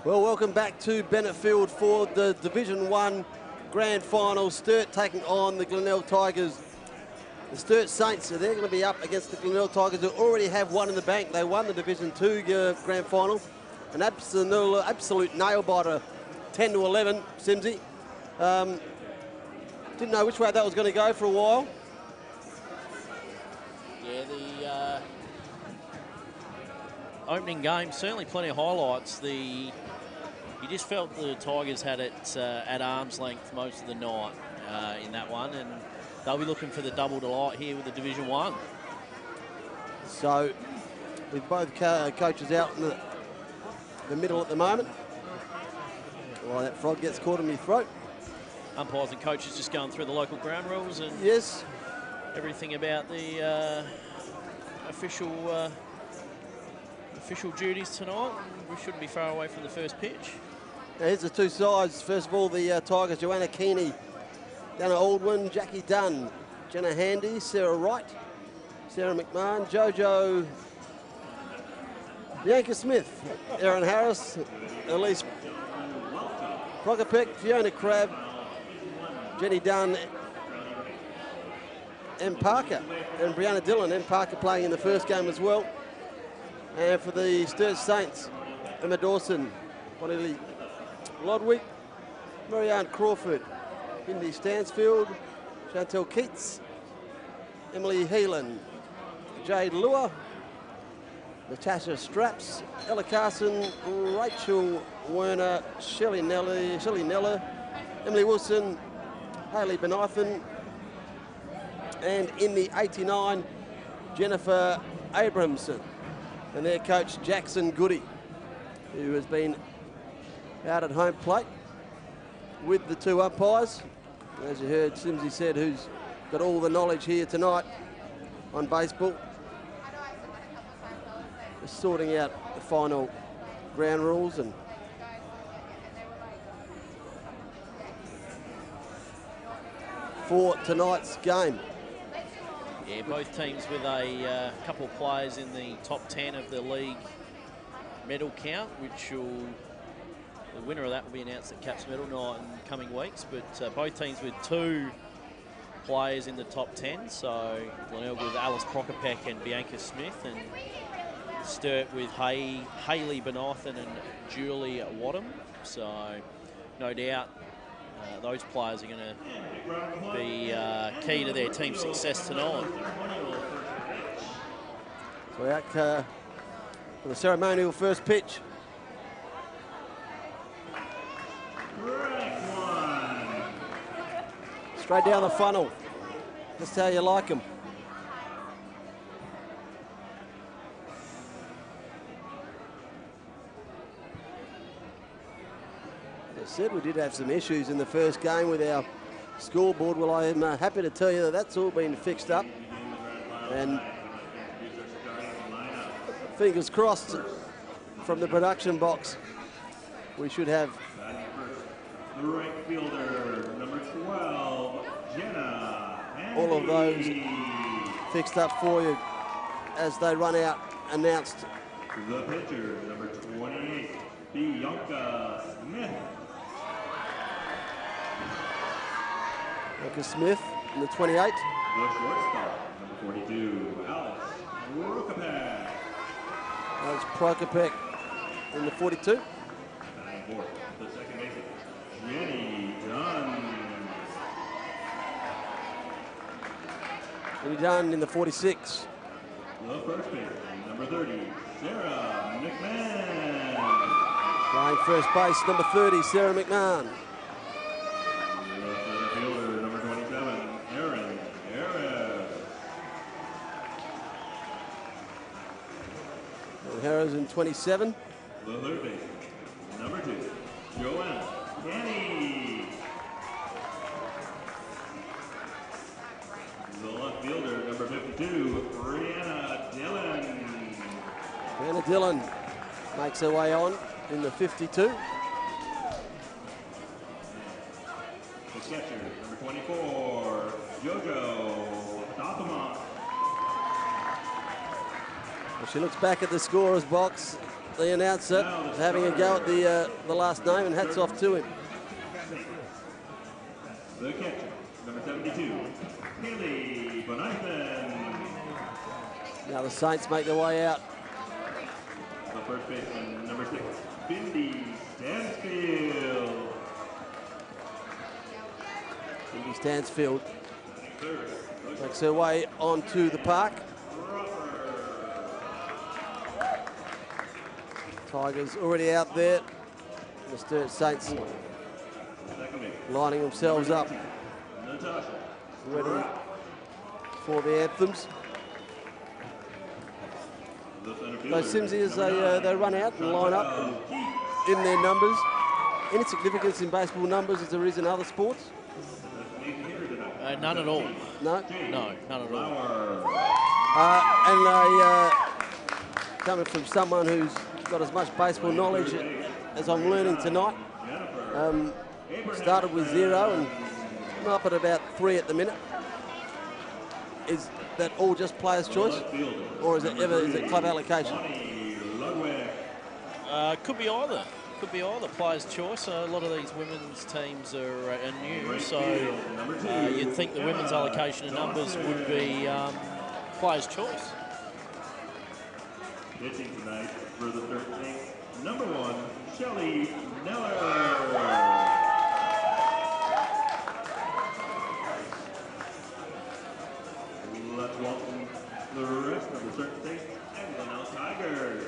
Well, welcome back to Bennett Field for the Division 1 Grand Final. Sturt taking on the Glenelg Tigers. The Sturt Saints, so they're going to be up against the Glenelg Tigers, who already have one in the bank. They won the Division 2 Grand Final. An absolute nail-biter, 10-11, Simsy. Didn't know which way that was going to go for a while. Yeah, the opening game, certainly plenty of highlights. You just felt the Tigers had it at arm's length most of the night in that one, and they'll be looking for the double delight here with the Division 1. So, with both coaches out in the middle at the moment, well, that frog gets caught in my throat. Umpires and coaches just going through the local ground rules and yes, everything about the official duties tonight. We shouldn't be far away from the first pitch. Now here's the two sides. First of all, the Tigers, Joanna Keeney, Dana Aldwin, Jackie Dunn, Jenna Handy, Sarah Wright, Sarah McMahon, Jojo, Bianca Smith, Erin Harris, Elise Prokopek, Fiona Crabb, Jenny Dunn, M. Parker, and Brianna Dillon. M. Parker playing in the first game as well. And for the Sturt Saints, Emma Dawson, Bonnie Lodwick, Marianne Crawford, Indy Stansfield, Chantel Keats, Emily Heelan, Jade Lua, Natasha Straps, Ella Carson, Rachel Werner, Shelley Neller, Emily Wilson, Hayley Benithan, and in the 89, Jennifer Abramson, and their coach Jackson Goody, who has been out at home plate with the two umpires. As you heard, Simsy said, who's got all the knowledge here tonight on baseball. Just sorting out the final ground rules and for tonight's game. Yeah, both teams with a couple of players in the top 10 of the league medal count, which the winner of that will be announced at Caps Medal Night in coming weeks. But both teams with two players in the top 10. So Glenelg with Alice Prokopek and Bianca Smith, and Sturt with Hayley Benithan and Julie Wadham. So no doubt those players are going to be key to their team's success tonight. So out for the ceremonial first pitch. Straight down the funnel. Just how you like them. As I said, we did have some issues in the first game with our scoreboard. Well, I am happy to tell you that that's all been fixed up. And fingers crossed from the production box, we should have the right fielder, number 12, Jenna Handy. All of those fixed up for you as they run out, announced. The pitcher, number 28, Bianca Smith. Bianca Smith in the 28. The shortstop, number 42, Alice Prokopek. That's Prokopek in the 42. Batting fourth, the second baseman, Jenny Dunn. Jenny Dunn in the 46. The first baseman, number 30, Sarah McMahon. Playing first base, number 30, Sarah McMahon. The center fielder, number 27, Erin Harris. And Harris in 27. The third baseman, number 2, Joanna Kenny. The left fielder, number 52, Brianna Dillon. Brianna Dillon makes her way on in the 52. The catcher, number 24, Jojo Tatama. Well, she looks back at the scorer's box the announcer, having a go at the last name, and hats off to him. The catcher, number 72, Haley Bonathan. Now the Saints make their way out. The first baseman, number 6, Bindi Stansfield. Bindi Stansfield makes her way onto the park. Tigers already out there. The Sturt Saints lining themselves up, ready for the anthems. Those Simsies, they run out and line up in their numbers. Any significance in baseball numbers as there is in other sports? None at all. No? No, none at all. And coming from someone who's got as much baseball knowledge as I'm learning tonight, started with 0 and I'm up at about 3 at the minute. Is that all just player's choice, or is it club allocation? Could be either. Could be either. Player's choice. A lot of these women's teams are new, so you'd think the women's allocation of numbers would be player's choice. Pitching tonight for the 13th, number 1, Shelly Neller. Let's welcome the rest of the Certain States and Glenelg Tigers.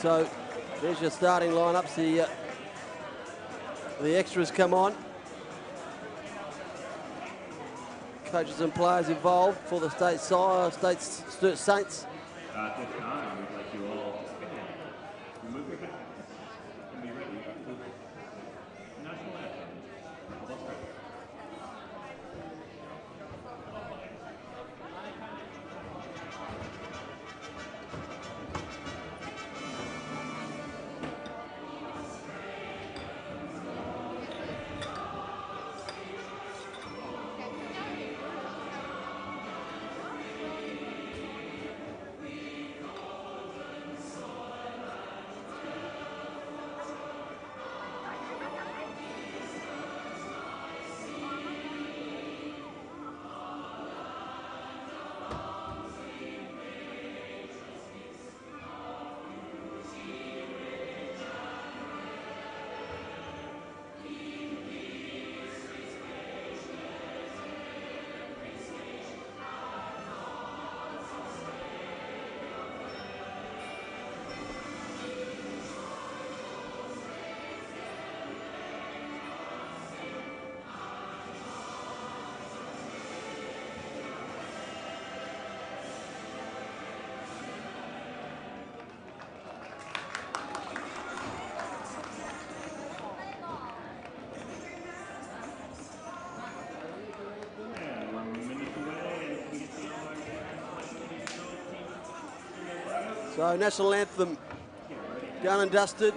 So there's your starting lineups. The extras come on. Coaches and players involved for the Sturt Saints. At this time, we'd like you all to stand, remove your hats, and be ready for the national anthem of Australia. So national anthem done and dusted.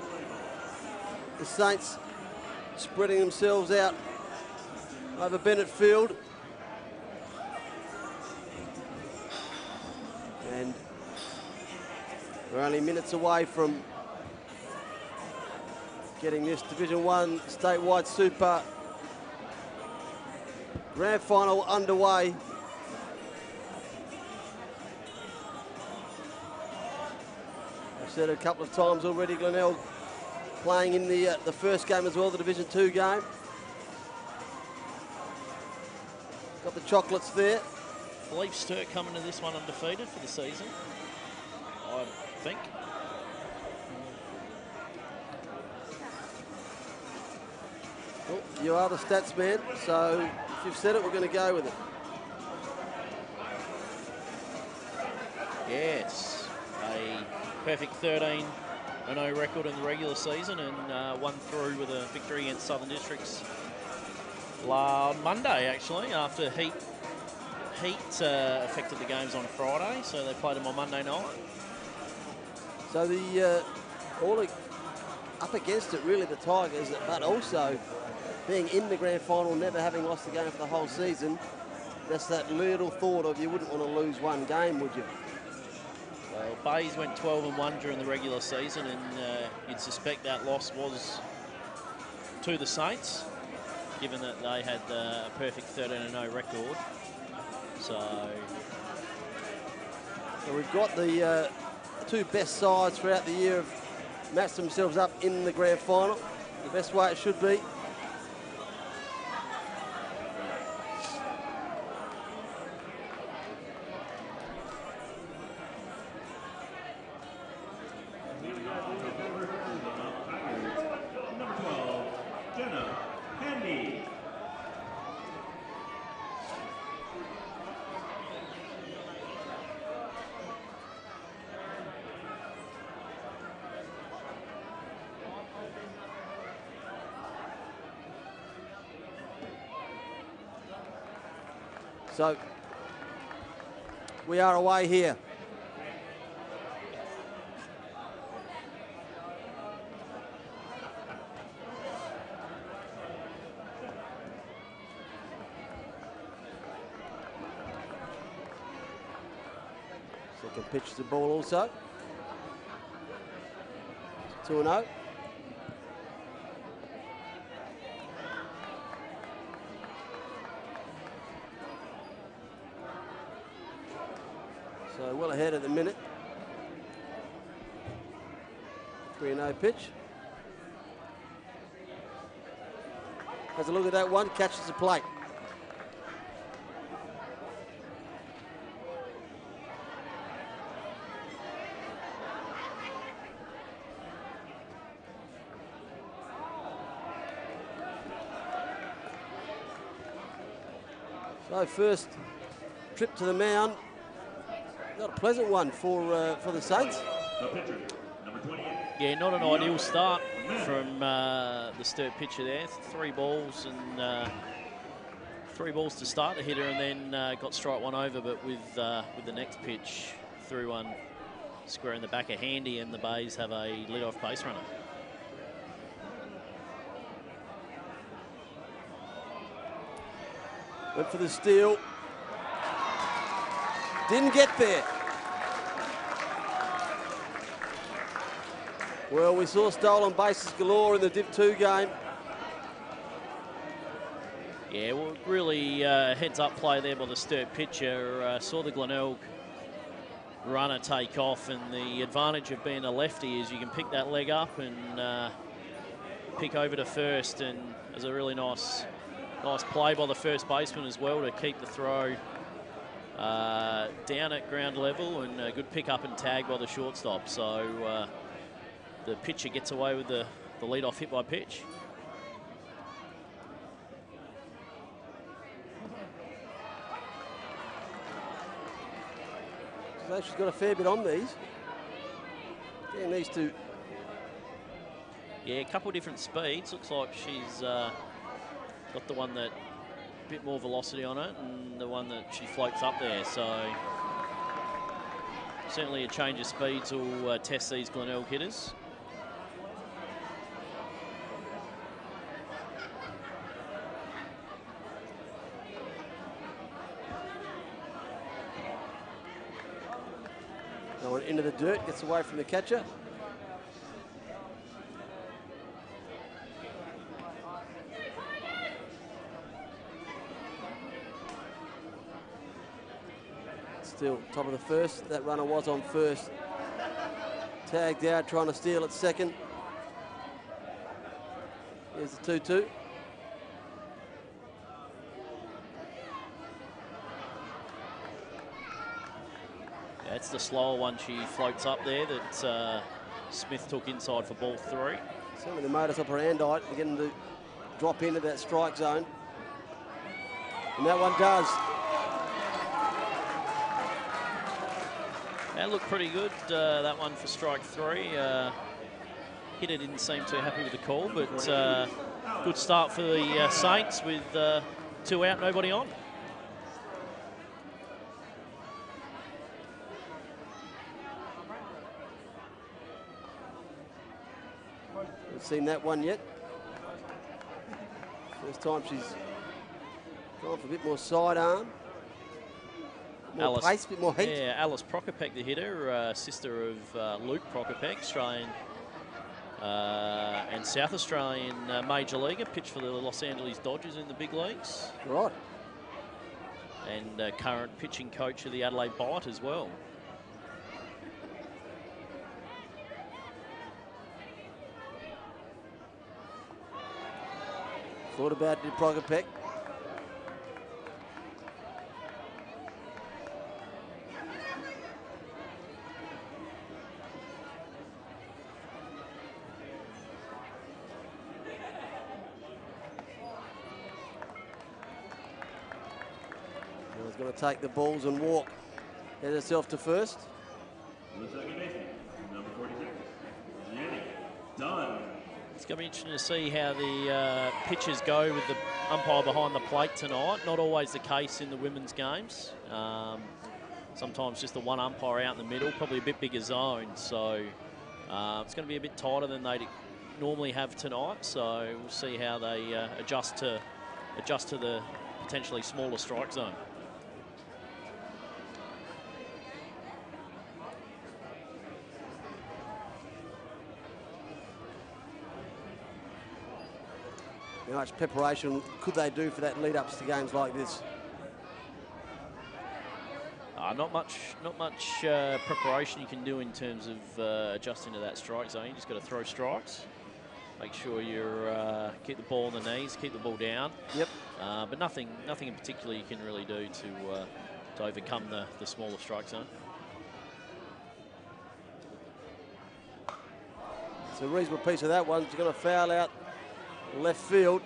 The Saints spreading themselves out over Bennett Field. And we're only minutes away from getting this Division 1 statewide Super Grand Final underway. I've said it a couple of times already, Glenelg playing in the first game as well, the Division 2 game. Got the chocolates there. I believe Sturt coming to this one undefeated for the season, I think. Well, you are the stats man, so if you've said it, we're going to go with it. Yes, a perfect 13-0 record in the regular season, and won through with a victory against Southern Districts last Monday, actually, after heat affected the games on Friday, so they played them on Monday night. So the all up against it, really, the Tigers, but also being in the grand final, never having lost a game for the whole season. That's that little thought of you wouldn't want to lose one game, would you? Well, Bays went 12-1 during the regular season, and you'd suspect that loss was to the Saints, given that they had a perfect 13-0 record. So we've got the two best sides throughout the year have matched themselves up in the grand final, the best way it should be. So we are away here. Second pitch is the ball also. 2-0. So well ahead at the minute. 3-0 pitch. Has a look at that one, catches the plate. So first trip to the mound. Not a pleasant one for the Saints. The pitcher, number 28. Yeah, not an ideal start from the Sturt pitcher there. 3 balls and 3 balls to start the hitter, and then got strike one over. But with the next pitch, threw one square in the back of Handy, and the Bays have a lead-off base runner. Went for the steal. Didn't get there. Well, we saw stolen bases galore in the Div 2 game. Yeah, well, really heads-up play there by the Sturt pitcher. Saw the Glenelg runner take off, and the advantage of being a lefty is you can pick that leg up and pick over to first, and there's a really nice play by the first baseman as well to keep the throw down at ground level, and a good pick up and tag by the shortstop. So the pitcher gets away with the lead-off hit by pitch. So she's got a fair bit on these. Getting these two. Yeah, a couple of different speeds. Looks like she's got the one that a bit more velocity on it, and the one that she floats up there. So certainly a change of speeds will test these Glenelg hitters. Going into the dirt, gets away from the catcher. Still top of the first. That runner was on first. Tagged out, trying to steal at second. Here's the 2-2. That's the slower one. She floats up there that Smith took inside for ball 3. Certainly the modus operandi, getting to drop into that strike zone. And that one does. That looked pretty good, that one for strike 3. Hitter didn't seem too happy with the call, but good start for the Saints with 2 out, nobody on. Haven't seen that one yet. First time she's gone for a bit more sidearm. More pace, a bit more heat. Yeah, Alice Prokopec, the hitter, sister of Luke Prokopec, Australian and South Australian major leaguer, pitched for the Los Angeles Dodgers in the big leagues. Right. And current pitching coach of the Adelaide Bite as well. Thought about it, Prokopec. He's going to take the balls and walk. Head herself to first. On the second baseman, number 46, Jenny Dunn. It's going to be interesting to see how the pitches go with the umpire behind the plate tonight. Not always the case in the women's games. Sometimes just the one umpire out in the middle, probably a bit bigger zone. So it's going to be a bit tighter than they'd normally have tonight. So we'll see how they adjust to the potentially smaller strike zone. How much preparation could they do for that lead-ups to games like this? Not much preparation you can do in terms of adjusting to that strike zone. You just got to throw strikes. Make sure you're keep the ball on the knees, keep the ball down. Yep. But nothing in particular you can really do to overcome the smaller strike zone. It's a reasonable piece of that one. She's going to foul out left field.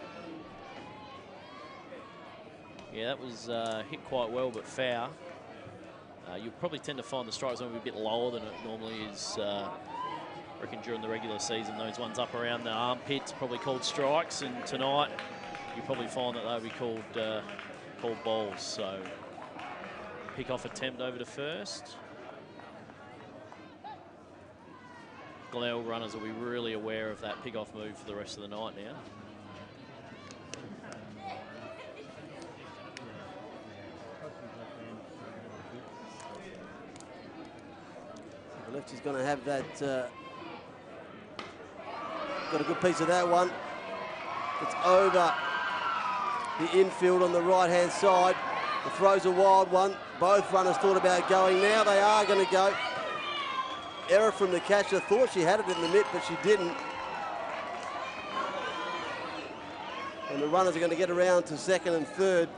Yeah, that was hit quite well, but foul. You'll probably tend to find the strike zone a bit lower than it normally is. I reckon during the regular season, those ones up around the armpits probably called strikes, and tonight you probably find that they'll be called balls. So pick-off attempt over to first. Glenelg runners will be really aware of that pick-off move for the rest of the night now. The lefty's going to have that. Got a good piece of that one. It's over the infield on the right-hand side. The throw's a wild one. Both runners thought about going. Now they are going to go. Error from the catcher. Thought she had it in the mitt, but she didn't. And the runners are going to get around to second and third.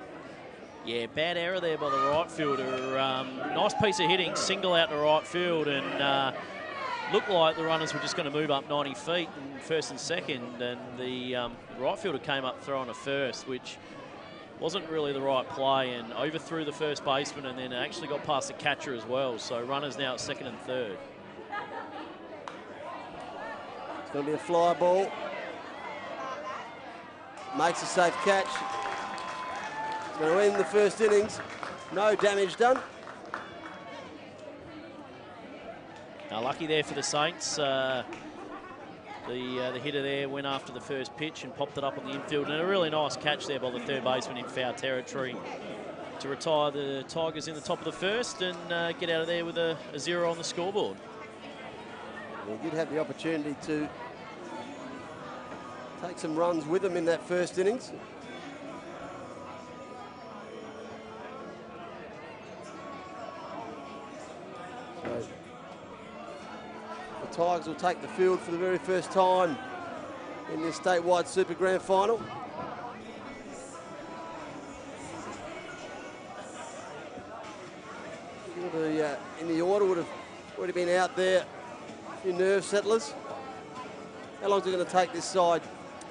Yeah, bad error there by the right fielder. Nice piece of hitting, single out to right field, and looked like the runners were just going to move up 90 feet in first and second, and the right fielder came up throwing a first, which wasn't really the right play, and overthrew the first baseman, and then actually got past the catcher as well. So runners now at second and third. It's going to be a fly ball. Makes a safe catch. It's going to end the first innings. No damage done. Now, lucky there for the Saints. The hitter there went after the first pitch and popped it up on the infield, and a really nice catch there by the third baseman in foul territory to retire the Tigers in the top of the first and get out of there with a 0 on the scoreboard. He did have the opportunity to take some runs with them in that first innings. So the Tigers will take the field for the very first time in this statewide Super Grand Final. In the order would have already been out there. A few nerve settlers. How long is it going to take this side,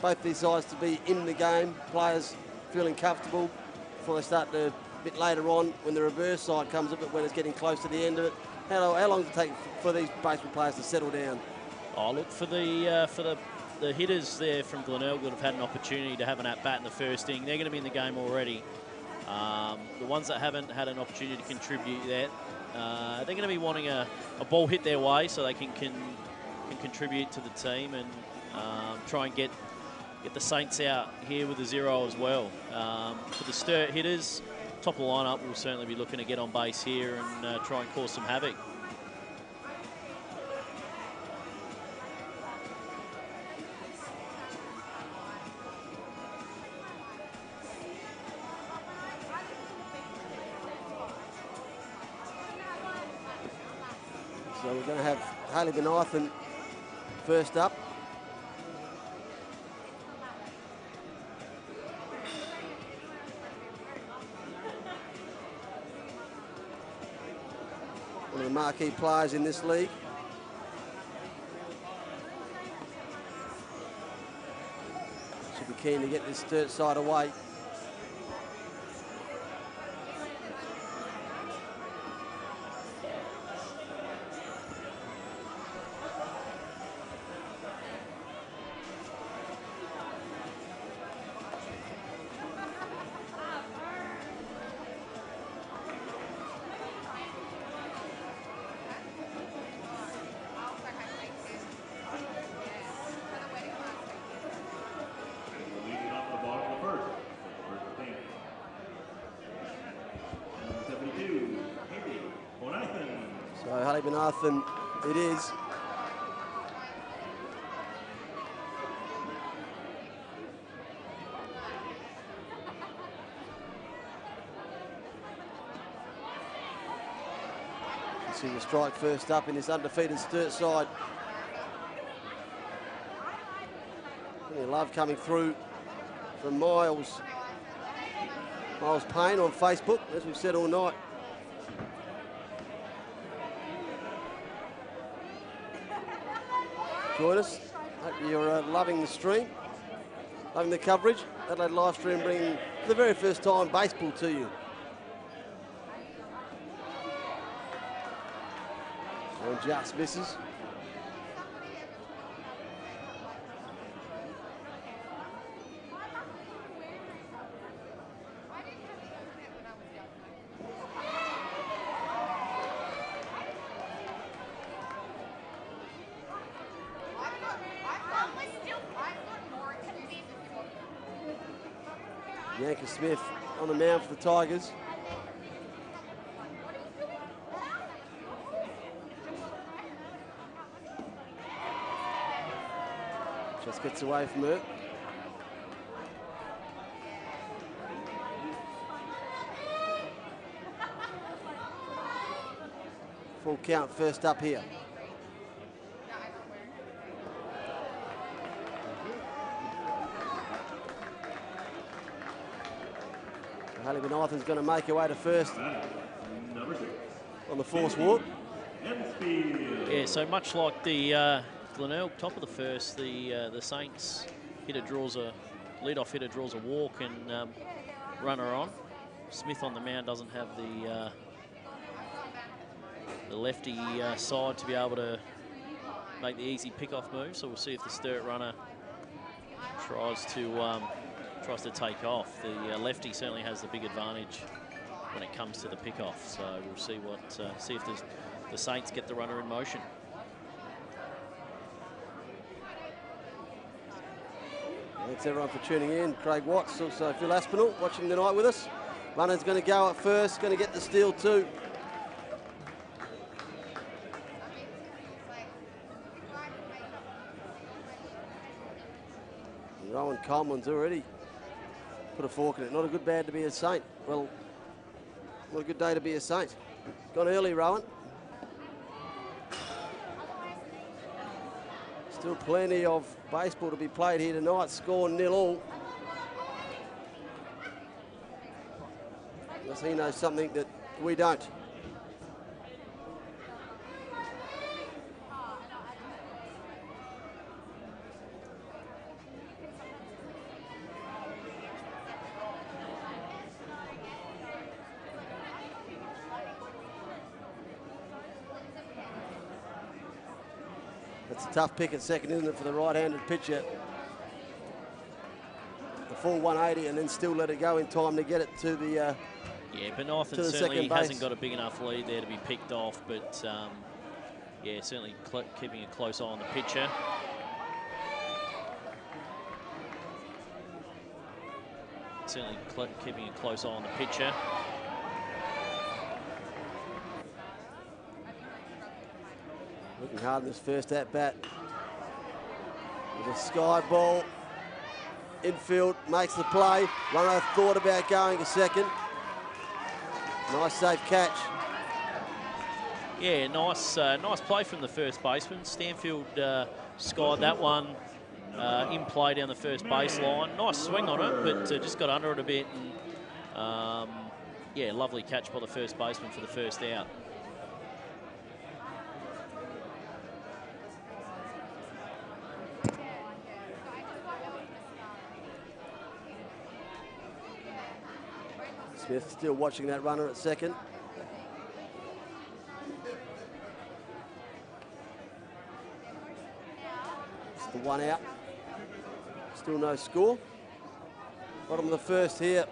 both these sides, to be in the game? Players feeling comfortable before they start to, a bit later on when the reverse side comes up, but when it's getting close to the end of it. How long does it take for these baseball players to settle down? Oh, look, for the hitters there from Glenelg that have had an opportunity to have an at-bat in the first inning, they're going to be in the game already. The ones that haven't had an opportunity to contribute yet, they're going to be wanting a ball hit their way so they can contribute to the team and try and get the Saints out here with a 0 as well. For the Sturt hitters, top of the lineup will certainly be looking to get on base here and try and cause some havoc. So we're going to have Haley Benathan first up. One of the marquee players in this league. Should be keen to get this dirt side away. Benathan it is. You see the strike first up in this undefeated Sturt side. Plenty of love coming through from Miles Payne on Facebook, as we've said all night. Join us. Hope you're loving the stream, loving the coverage. Adelaide live stream bringing for the very first time baseball to you. And just misses. Yankee Smith on the mound for the Tigers. Just gets away from her. Full count first up here. Haley Benathan's going to make her way to first on the force walk. Yeah, so much like the Glenelg top of the first, the Saints hitter draws a leadoff hitter draws a walk and runner on. Smith on the mound doesn't have the lefty side to be able to make the easy pickoff move. So we'll see if the Sturt runner tries to take off. The lefty certainly has the big advantage when it comes to the pickoff. So we'll see see if the Saints get the runner in motion. Thanks everyone for tuning in. Craig Watts, also Phil Aspinall watching tonight with us. Runner's going to go at first, going to get the steal too. Rowan Coleman's already put a fork in it. Not a good bad to be a Saint. Well, not a good day to be a Saint. Gone early, Rowan. Still plenty of baseball to be played here tonight. Score 0-0. Unless he knows something that we don't. It's a tough pick at second, isn't it, for the right-handed pitcher? The full 180 and then still let it go in time to get it to the yeah, Benathan certainly hasn't got a big enough lead there to be picked off, but yeah, certainly keeping a close eye on the pitcher. Certainly keeping a close eye on the pitcher. Hard in this first at-bat. With a sky ball. Infield makes the play. Runner thought about going a second. Nice safe catch. Yeah, nice play from the first baseman. Stanfield skied that one in play down the first baseline. Nice swing on it, but just got under it a bit. And yeah, lovely catch by the first baseman for the first out. Smith still watching that runner at second. It's the one out. Still no score. Bottom of the first here,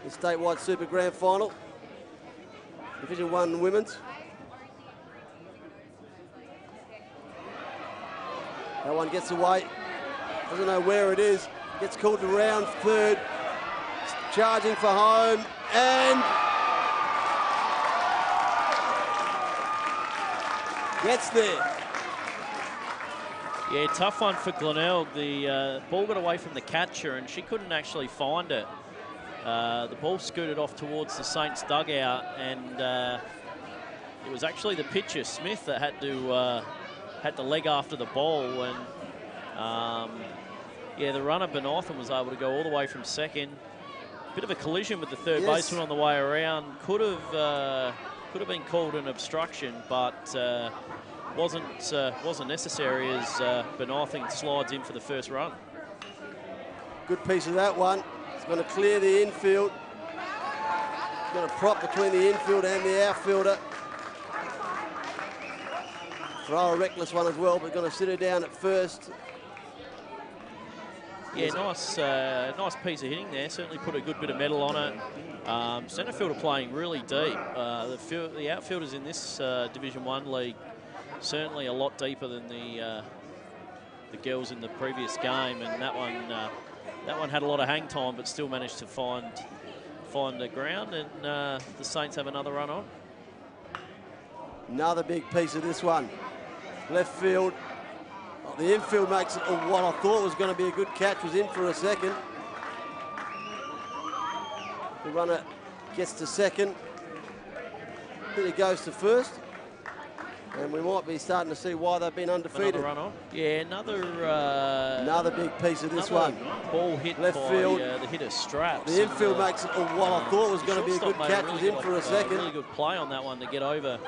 the statewide Super Grand Final. Division 1 women's. That one gets away. Doesn't know where it is. Gets called to round third. Charging for home and gets there. Yeah, tough one for Glenelg. The ball got away from the catcher and she couldn't actually find it. The ball scooted off towards the Saints dugout, and it was actually the pitcher Smith that had to leg after the ball, and yeah, the runner Benothan was able to go all the way from second. Bit of a collision with the third baseman on the way around. Could have been called an obstruction, but wasn't necessary as Benothan slides in for the first run. Good piece of that one. It's going to clear the infield. It's going to prop between the infield and the outfielder. Throw a reckless one as well, but going to sit her down at first. Yeah, nice piece of hitting there. Certainly put a good bit of metal on it. Centre fielder playing really deep. The outfielders in this Division 1 league certainly a lot deeper than the girls in the previous game, and that one had a lot of hang time, but still managed to find the ground, and the Saints have another run on. Another big piece of this one. Left field. The infield makes it, what I thought was going to be a good catch was in for a second. The runner gets to second. Then he goes to first. And we might be starting to see why they've been undefeated. Another run on. Yeah, another big piece of this one. Ball hit left by field. The hitter Straps. The infield makes it, what I thought was going to be a good catch was in for a second. Really good play on that one to get over.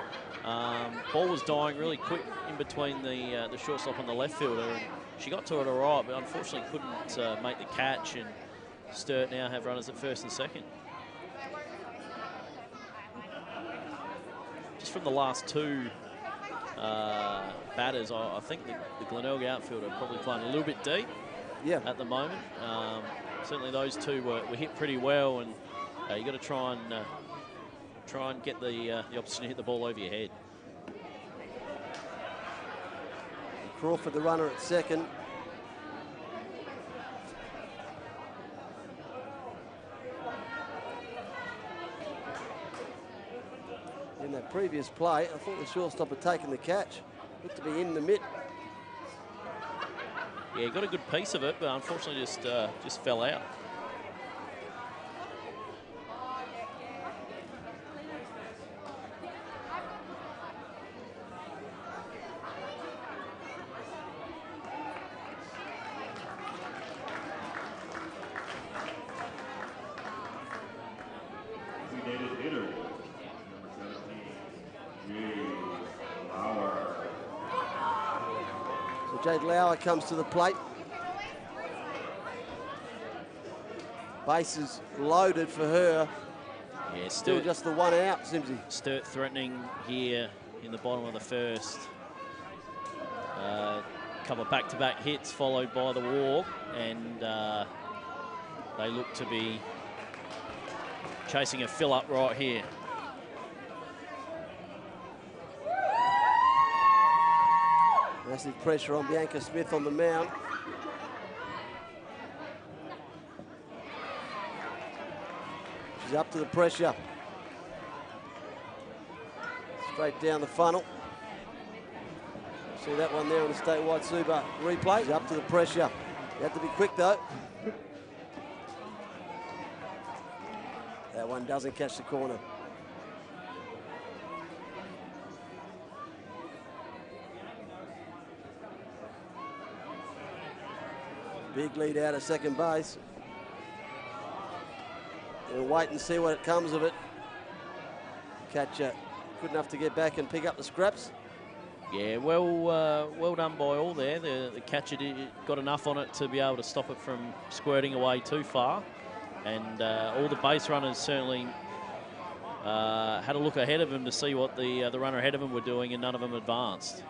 Ball was dying really quick in between the shortstop and the left fielder, and she got to it all right, but unfortunately couldn't make the catch, and Sturt now have runners at first and second. Just from the last two batters, I think the Glenelg outfielder probably playing a little bit deep at the moment. Certainly those two were hit pretty well, and you got to try and get the opposition to hit the ball over your head. Crawford, the runner at second. In that previous play, I thought the shortstop had taken the catch. Looked to be in the mitt. Yeah, got a good piece of it, but unfortunately just fell out. Jade Lauer comes to the plate. Bases loaded for her. Yeah, still just the one out, Simsy. Sturt threatening here in the bottom of the first. Couple of back-to-back hits followed by the walk, and they look to be chasing a fill-up right here. Massive pressure on Bianca Smith on the mound. She's up to the pressure. Straight down the funnel. See that one there on the Statewide Super replay. He's up to the pressure. You have to be quick though. That one doesn't catch the corner. Big lead out of second base. We'll wait and see what comes of it. Catcher good enough to get back and pick up the scraps. Yeah, well done by all there. The catcher got enough on it to be able to stop it from squirting away too far. And all the base runners certainly had a look ahead of him to see what the runner ahead of him were doing, and none of them advanced.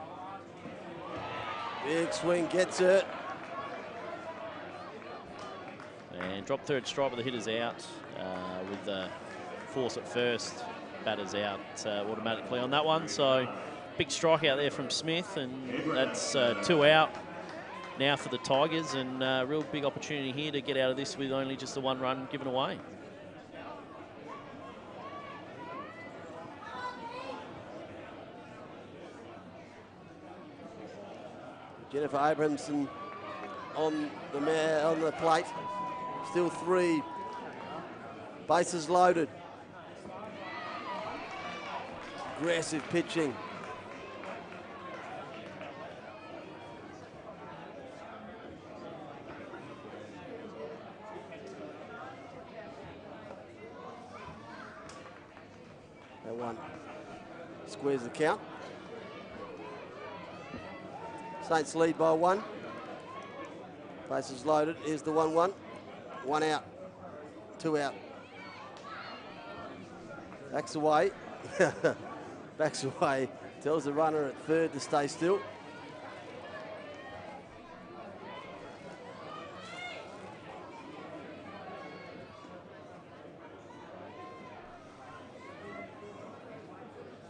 Big swing, gets it. And drop third strike with the hitters out with the force at first. Batters out automatically on that one. So big strike out there from Smith, and that's 2 out now for the Tigers, and real big opportunity here to get out of this with only just the 1 run given away. Jennifer Abramson on the plate. Still 3. Bases loaded. Aggressive pitching. That one squares the count. Saints lead by 1. Bases loaded. Here's the 1-1. 1 out. 2 out. Backs away. Backs away. Tells the runner at third to stay still.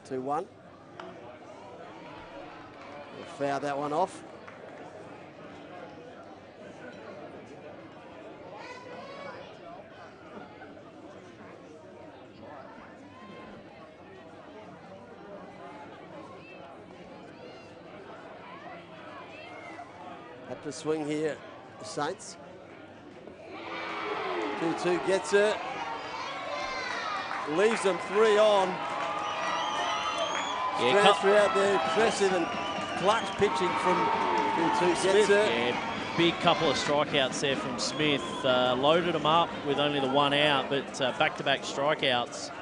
Two one. We'll foul that one off. Have to swing here, the Saints. 2-2 gets it. Leaves them 3 on. Yeah, Transfer out there, impressive and clutch pitching from 2-2 gets it. Yeah, big couple of strikeouts there from Smith. Loaded them up with only the 1 out, but back-to-back strikeouts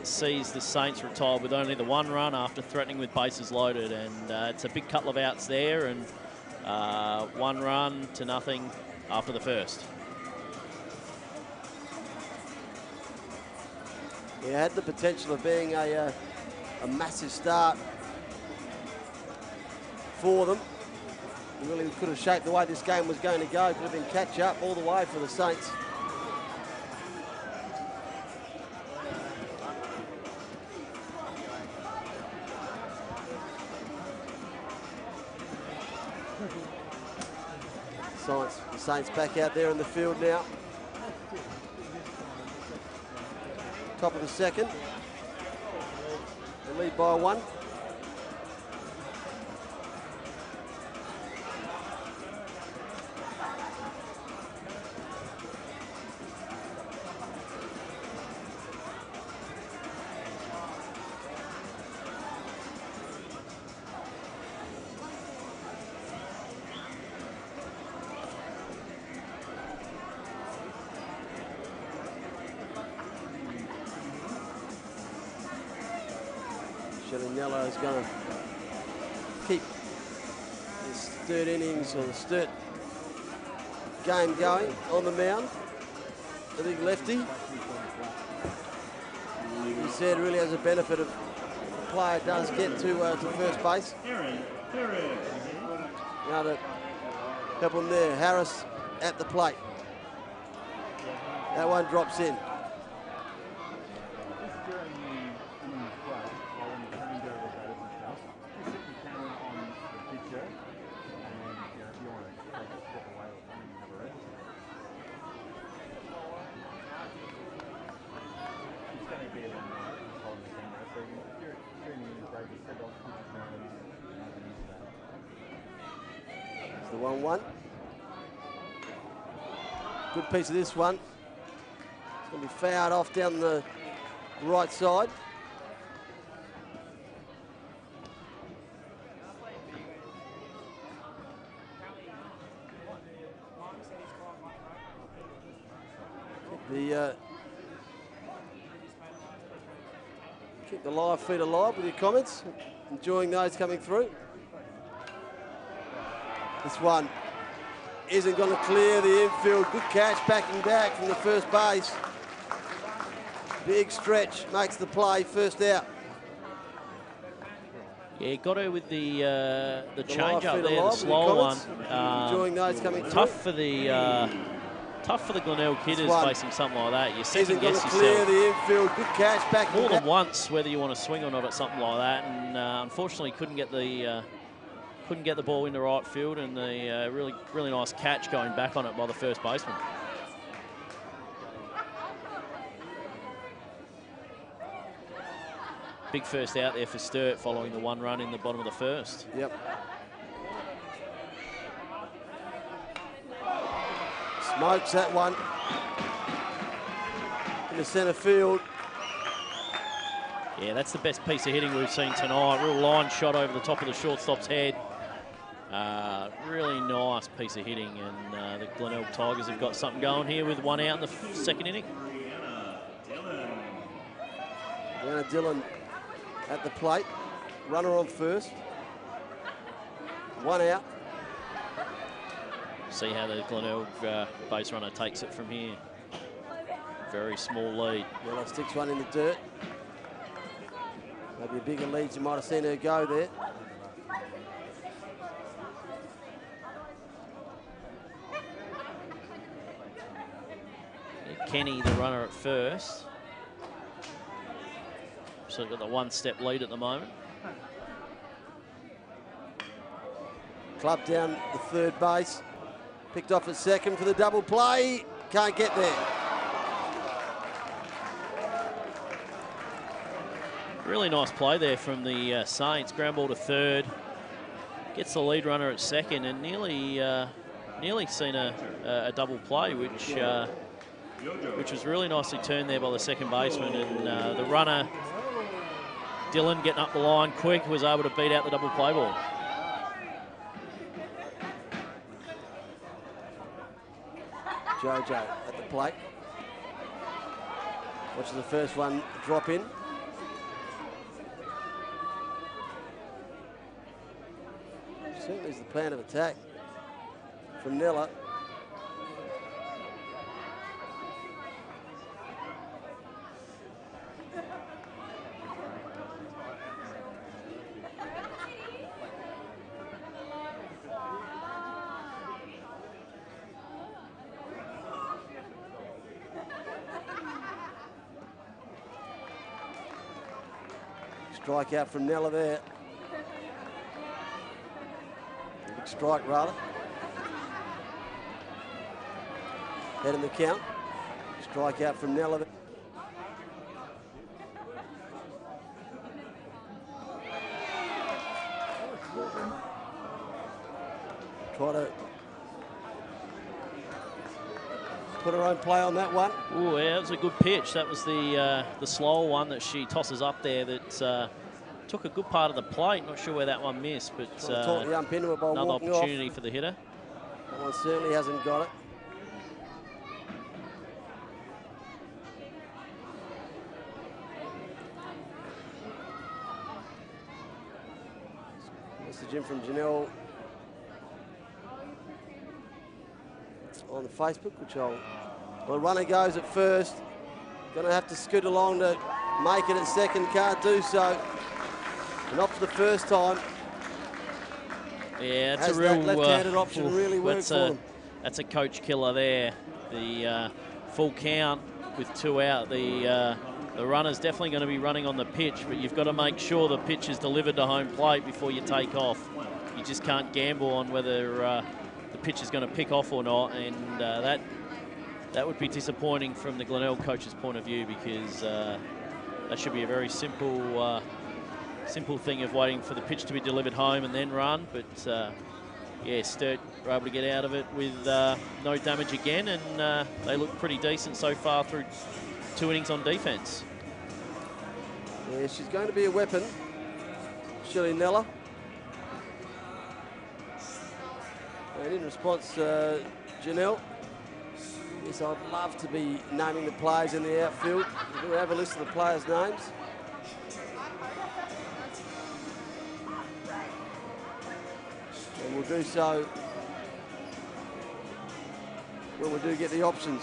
sees the Saints retire with only the 1 run after threatening with bases loaded. And it's a big couple of outs there, and 1 run to nothing after the first. It had the potential of being a massive start for them. It really could have shaped the way this game was going to go. Could have been catch up all the way for the Saints. The Saints back out there in the field now. Top of the second. They lead by 1. Yellow is going to keep this third innings or the third game going on the mound. The big lefty. He said really has a benefit of the player does get to first base. Now to help him there. Harris at the plate. That one drops in. 1-1. Good piece of this one. It's going to be fouled off down the right side. Keep the live feed alive with your comments. Enjoying those coming through. This one isn't going to clear the infield. Good catch, backing back from the first base. Big stretch, makes the play, first out. Yeah, got her with the change up there, the alive, slow one. Enjoying those coming through. Tough for the Glenelg kidders facing something like that. You second guess yourself. Clear the infield. Good catch, back more than once, whether you want to swing or not at something like that, and unfortunately couldn't get the ball into right field, and the really nice catch going back on it by the first baseman. Big first out there for Sturt following the one run in the bottom of the first. Yep. Smokes that one in the centre field. Yeah, that's the best piece of hitting we've seen tonight. Real line shot over the top of the shortstop's head. Really nice piece of hitting, and the Glenelg Tigers have got something going here with one out in the second inning. Brianna Dillon at the plate. Runner on first. One out. See how the Glenelg base runner takes it from here. Very small lead. Yellow sticks one in the dirt. Maybe a bigger lead, you might have seen her go there. Kenny, the runner at first. So got the one-step lead at the moment. Club down the third base. Picked off at second for the double play. Can't get there. Really nice play there from the Saints. Ground ball to third. Gets the lead runner at second, and nearly seen a double play, which was really nicely turned there by the second baseman. And the runner, Dillon, getting up the line quick, was able to beat out the double play ball. Jojo at the plate. Watches the first one drop in. Certainly is the plan of attack from Nella. Strikeout from Nella there. Big strike, rather. Head in the count. Strikeout from Nella there. Try to put her own play on that one. Oh, yeah, that was a good pitch. That was the slower one that she tosses up there that took a good part of the plate. Not sure where that one missed, but the ump into it by another opportunity off. For the hitter. That one certainly hasn't got it. Message in from Janelle on the Facebook, which well, runner goes at first. Going to have to scoot along to make it at second. Can't do so. Not for the first time. Yeah, it's a real left-handed option really worked for them. That's a coach killer there. The full count with two out. The runner's definitely going to be running on the pitch, but you've got to make sure the pitch is delivered to home plate before you take off. You just can't gamble on whether the pitch is going to pick off or not, and that would be disappointing from the Glenelg coach's point of view, because that should be a very simple thing of waiting for the pitch to be delivered home and then run, but yeah, Sturt were able to get out of it with no damage again, and they look pretty decent so far through 2 innings on defence. Yeah, she's going to be a weapon, Shirley Nella. And in response, Janelle, yes, I'd love to be naming the players in the outfield. We'll have a list of the players' names. And we'll do so when we do get the options.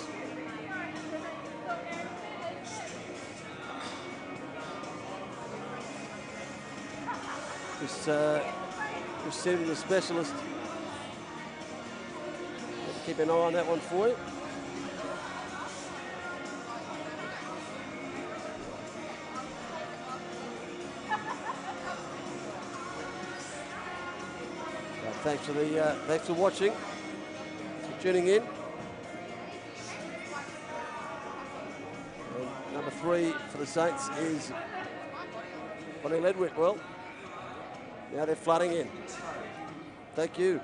Just sending the specialist. Keep an eye on that one for you. Thanks for watching, for tuning in. And number 3 for the Saints is Bonnie Ledwick. Well, now they're flooding in. Thank you.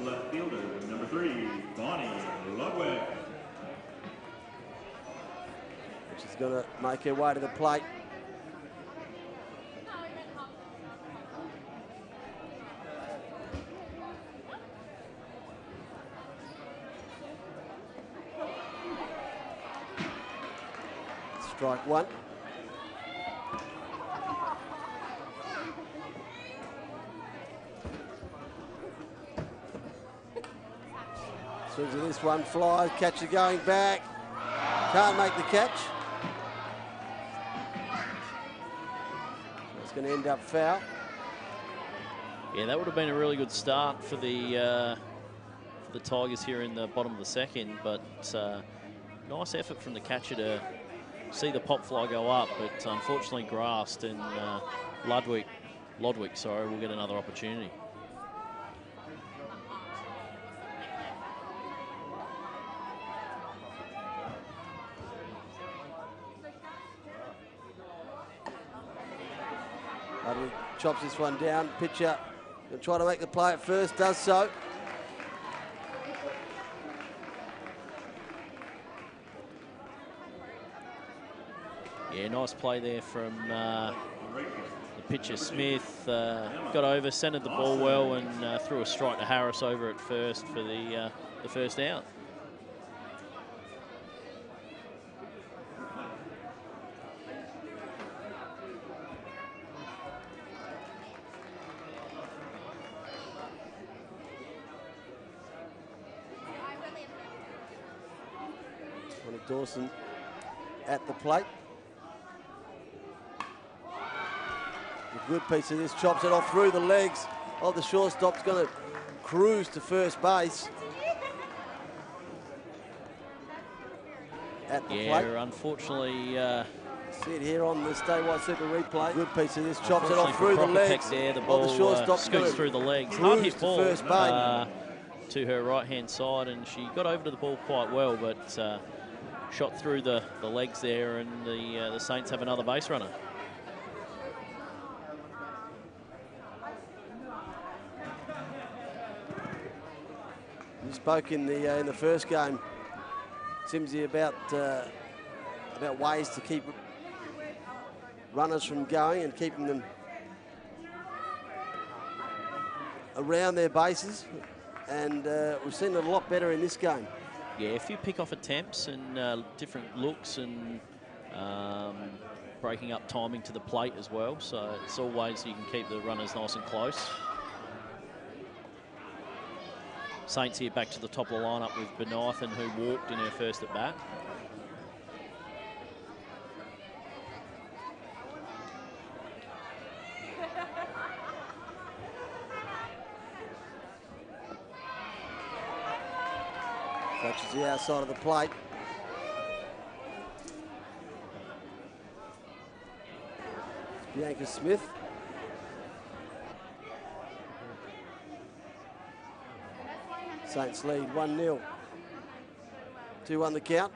Left fielder, number 3, Bonnie Ludwig. She's going to make her way to the plate. Strike 1. As soon as this one flies, catcher going back. Can't make the catch. It's going to end up foul. Yeah, that would have been a really good start for the Tigers here in the bottom of the second, but nice effort from the catcher to see the pop fly go up, but unfortunately grasped, and Lodwick, sorry, will get another opportunity. Ludwig chops this one down. Pitcher will try to make the play at first, does so. Yeah, nice play there from the pitcher, Smith. Got over, centered the ball well, and threw a strike to Harris over at first for the first out. Dawson at the plate. A good piece of this, chops it off through the legs of the shortstop's going to cruise to first base. At the plate. Unfortunately, see it here on the Statewide Super Replay. Good piece of this, chops it off through the legs. There, the ball scoots through the legs. Hard hit ball to first base. To her right-hand side, and she got over to the ball quite well, but shot through the legs there, and the Saints have another base runner. You spoke in the first game, Simsy, about ways to keep runners from going and keeping them around their bases, and we've seen it a lot better in this game. Yeah, if you pick off attempts and different looks and breaking up timing to the plate as well, so it's all ways you can keep the runners nice and close. Saints here back to the top of the lineup with Benithan, who walked in her first at bat. Touches the outside of the plate. Bianca Smith. Saints lead 1-0. 2-1 the count.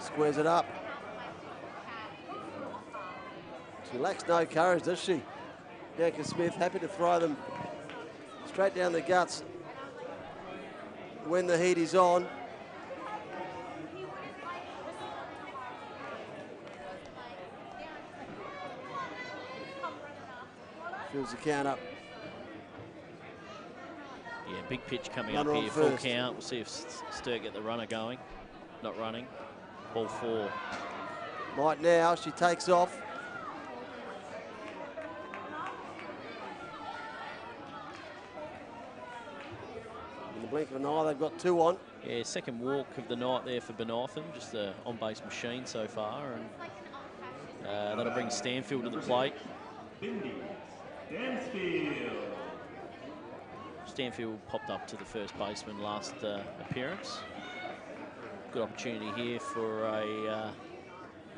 Squares it up. She lacks no courage, does she? Bianca Smith happy to throw them straight down the guts when the heat is on. Fills the count up. Yeah, big pitch coming Runner up on here, full first. count. We'll see if Sturt get the runner going. Not running. Ball 4. Might now, she takes off. In the blink of an eye, they've got 2 on. Yeah, second walk of the night there for Benothan. Just an on-base machine so far. And that'll bring Stanfield to the plate. Bindi Stansfield. Stanfield popped up to the first baseman last appearance. Good opportunity here for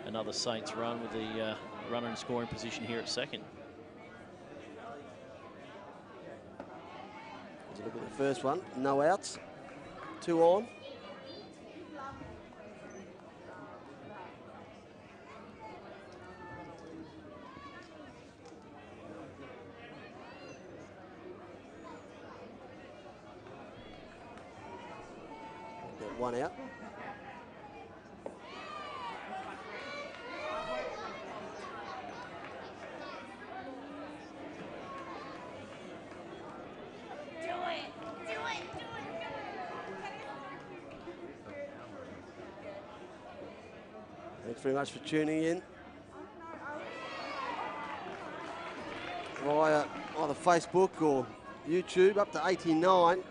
another Saints run with the runner in scoring position here at second. Let's look at the first one. No outs. 2 on. Got 1 out. Thanks very much for tuning in via either Facebook or YouTube, up to 89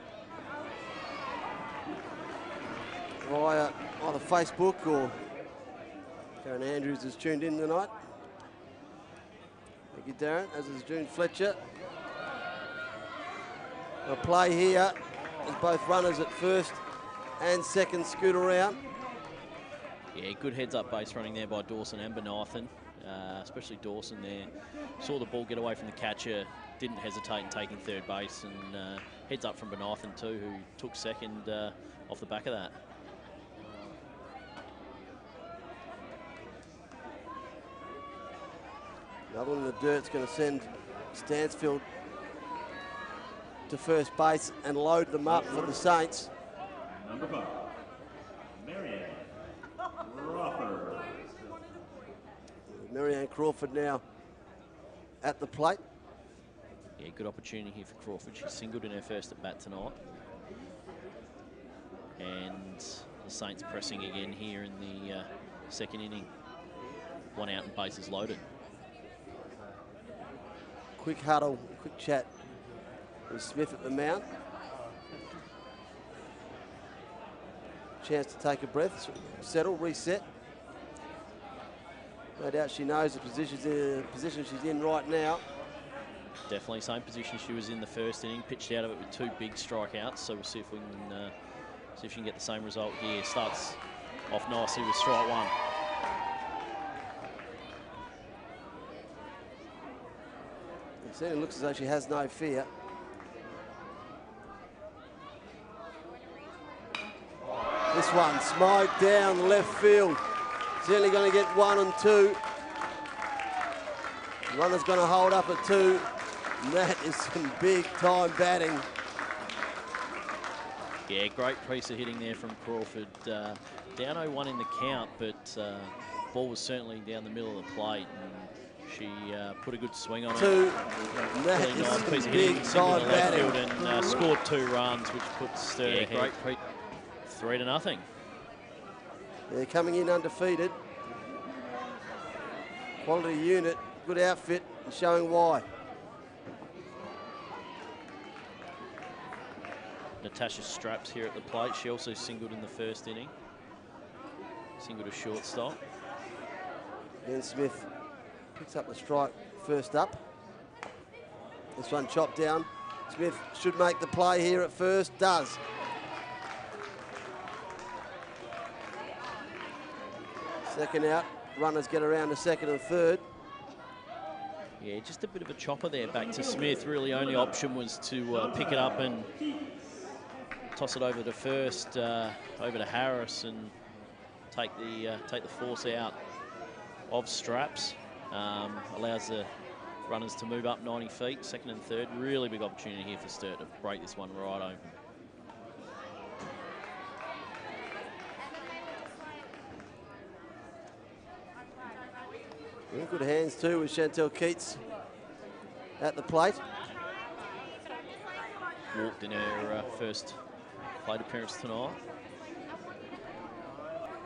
via either Facebook or Darren Andrews is tuned in tonight. Thank you, Darren, as is June Fletcher. A play here as both runners at first and second scoot around. Yeah, good heads-up base running there by Dawson and Benothan, especially Dawson there. Saw the ball get away from the catcher, didn't hesitate in taking third base, and heads up from Benothan too, who took second off the back of that. Another one in the dirt's going to send Stansfield to first base and load them up for the Saints. Number 5, Marianne Crawford. Marianne Crawford now at the plate. Yeah, good opportunity here for Crawford. She singled in her first at bat tonight. And the Saints pressing again here in the second inning. 1 out and bases loaded. Quick huddle, quick chat with Smith at the mound. Chance to take a breath, settle, reset. No doubt she knows the position she's in right now. Definitely same position she was in the first inning. Pitched out of it with 2 big strikeouts. So we'll see if we can see if she can get the same result here. Starts off nicely with strike 1. It certainly looks as though she has no fear. This one smoked down left field. Certainly going to get 1 and 2. Runner's going to hold up at 2. And that is some big time batting. Yeah, great piece of hitting there from Crawford. Down 0-1 in the count, but ball was certainly down the middle of the plate. And she put a good swing on it. 2. And that Really is nice some piece of big hitting, single time to left field, batting. and scored 2 runs, which puts Sturt ahead. Great 3-0. They're coming in undefeated. Quality unit, good outfit, and showing why. Natasha Straps here at the plate. She also singled in the first inning. Singled a shortstop. Ben Smith picks up the strike first up. This one chopped down. Smith should make the play here at first. Does. Second out. Runners get around to second and third. Yeah, just a bit of a chopper there back to Smith. Really only option was to pick it up and toss it over to first, over to Harris, and take the force out of Straps. Allows the runners to move up 90 feet, second and third. Really big opportunity here for Sturt to break this one right open. Yeah, good hands too with Chantel Keats at the plate. Walked in her first plate appearance tonight.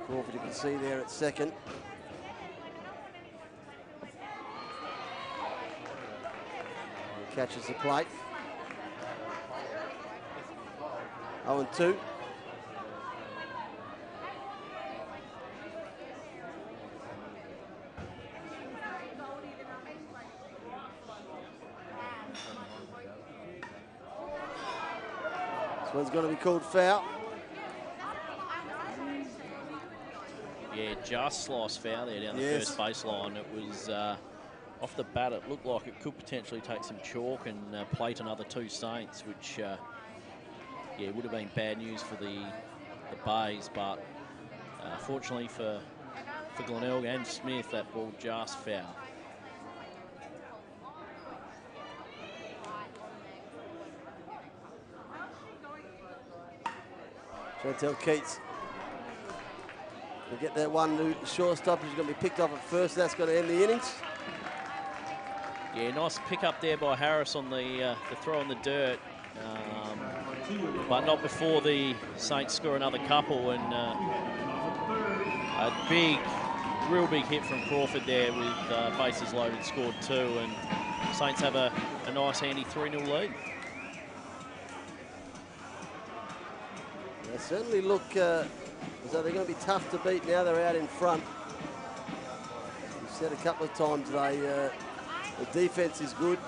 Crawford, you can see there at second. Catches the plate. 0-2. This one's going to be called foul. Yeah, just sliced foul there down the first baseline. It was off the bat. It looked like it could potentially take some chalk and plate another 2 Saints, which yeah, would have been bad news for the Bays. But fortunately for Glenelg and Smith, that ball just foul. Chantel Keats will get that one new shortstop. She's going to be picked off at first. That's going to end the innings. Yeah, nice pick up there by Harris on the throw in the dirt. But not before the Saints score another couple, and a real big hit from Crawford there with bases loaded, scored 2, and Saints have a nice handy 3-0 lead. They certainly look as though they're going to be tough to beat now they're out in front. We've said a couple of times the defense is good.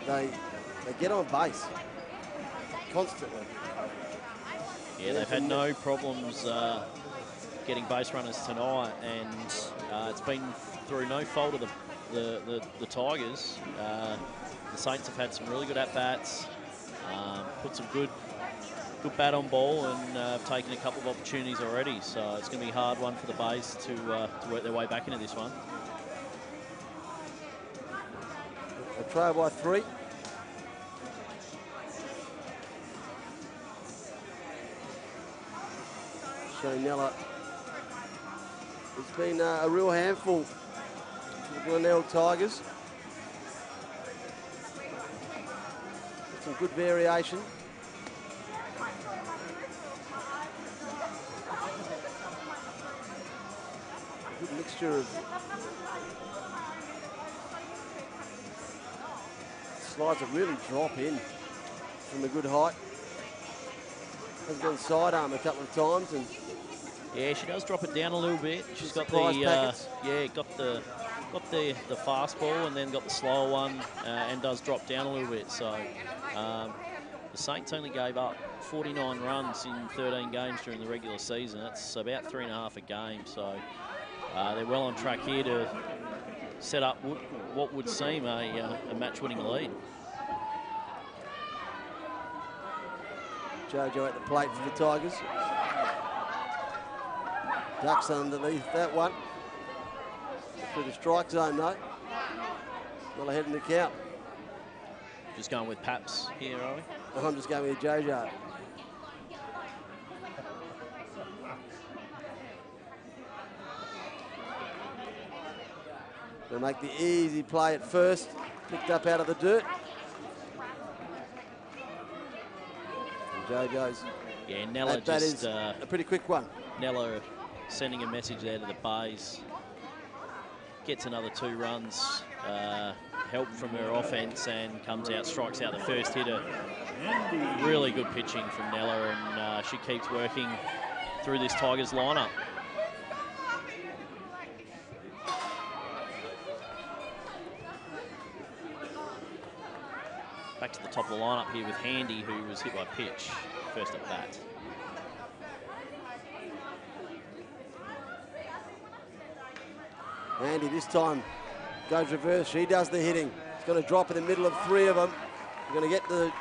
They get on base constantly. Yeah, they've had no problems getting base runners tonight, and it's been through no fault of the Tigers. The Saints have had some really good at-bats, put some good bat on ball, and have taken a couple of opportunities already. So it's going to be a hard one for the Bays to work their way back into this one. A trail by 3. Nella has been a real handful for the Glenelg Tigers. Some good variation. Good mixture of slides that really drop in from a good height. Has gone sidearm a couple of times, and yeah, she does drop it down a little bit. She's got the got the fastball and then got the slower one, and does drop down a little bit. So the Saints only gave up 49 runs in 13 games during the regular season. That's about 3.5 a game. So they're well on track here to set up what would seem a match-winning lead. Jojo at the plate for the Tigers. Ducks underneath that one. Through the strike zone though. Not ahead in the count. Just going with Paps here, are we? I'm just going with Jojo. They'll make the easy play at first. Picked up out of the dirt. And Jojo's. Yeah, Nella that is a pretty quick one. Nella sending a message there to the Bays. Gets another 2 runs, help from her offense, and comes out, strikes out the first hitter. Really good pitching from Nella, and she keeps working through this Tigers lineup. Back to the top of the lineup here with Handy, who was hit by pitch first at bat. Andy this time goes reverse. She does the hitting. It's going to drop in the middle of 3 of them. Going to get to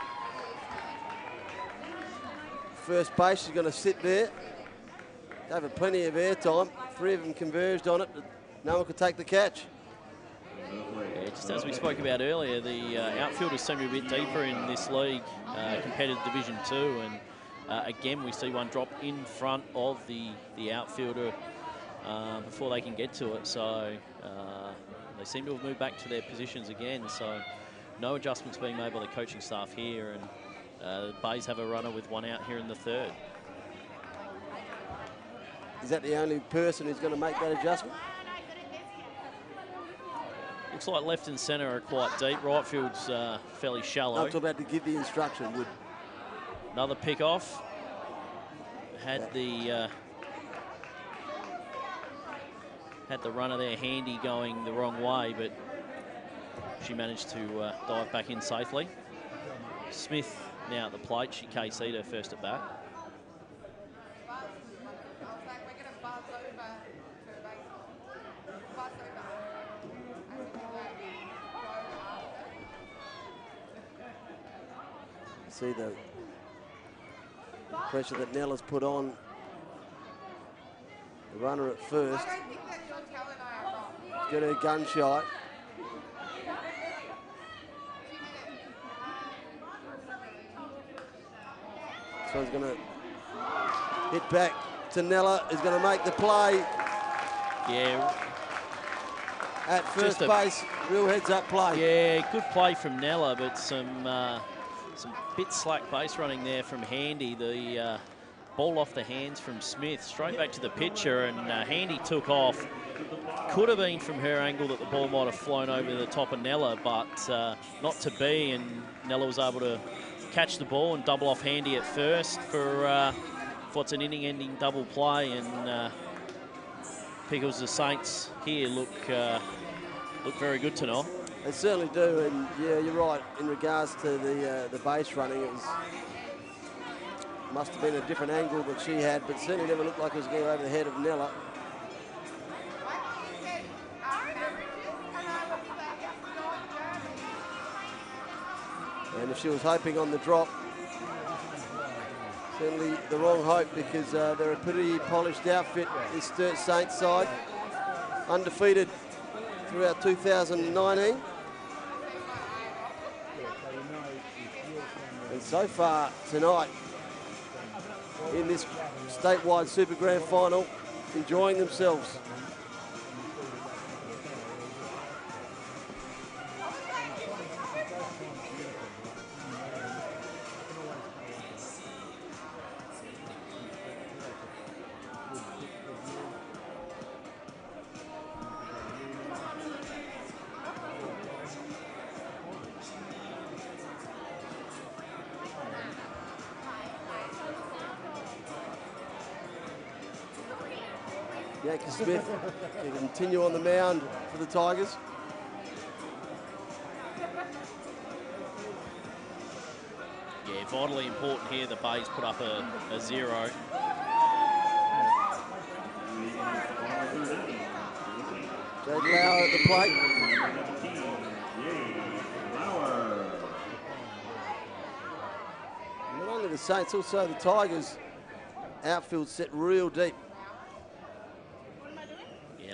first base. She's going to sit there. Gave her plenty of air time. 3 of them converged on it, but no one could take the catch. Yeah, just as we spoke about earlier, the outfielders seem to be a bit deeper in this league compared to Division 2, and again we see one drop in front of the outfielder before they can get to it. So they seem to have moved back to their positions again. So no adjustments being made by the coaching staff here, and the Bays have a runner with 1 out here in the 3rd. Is that the only person who's going to make that adjustment? Looks like left and centre are quite deep. Right field's fairly shallow. I'm about to give the instruction. Would another pick off. Had the runner there handy going the wrong way, but she managed to dive back in safely. Smith now at the plate. She KC'd her first at bat. See the pressure that Nella's put on the runner at first. Get her gun shot. This one's going to hit back to Nella, who's going to make the play. Yeah. At first base, real heads-up play. Yeah, good play from Nella, but some bit slack base running there from Handy. The ball off the hands from Smith, straight back to the pitcher, and Handy took off. Could have been from her angle that the ball might have flown over the top of Nella, but not to be, and Nella was able to catch the ball and double off Handy at first for what's an inning-ending double play, and Pickles, the Saints here look very good tonight. They certainly do, and yeah, you're right. In regards to the base running, it must have been a different angle that she had, but certainly never looked like it was going over the head of Nella. And if she was hoping on the drop, certainly the wrong hope, because they're a pretty polished outfit, this Sturt Saints side. Undefeated throughout 2019. And so far tonight, in this statewide Super Grand Final, enjoying themselves. Yankee Smith can continue on the mound for the Tigers. Yeah, vitally important here. The Bays put up a 0. Jade Lauer at the plate. Not only the Saints, also the Tigers outfield set real deep.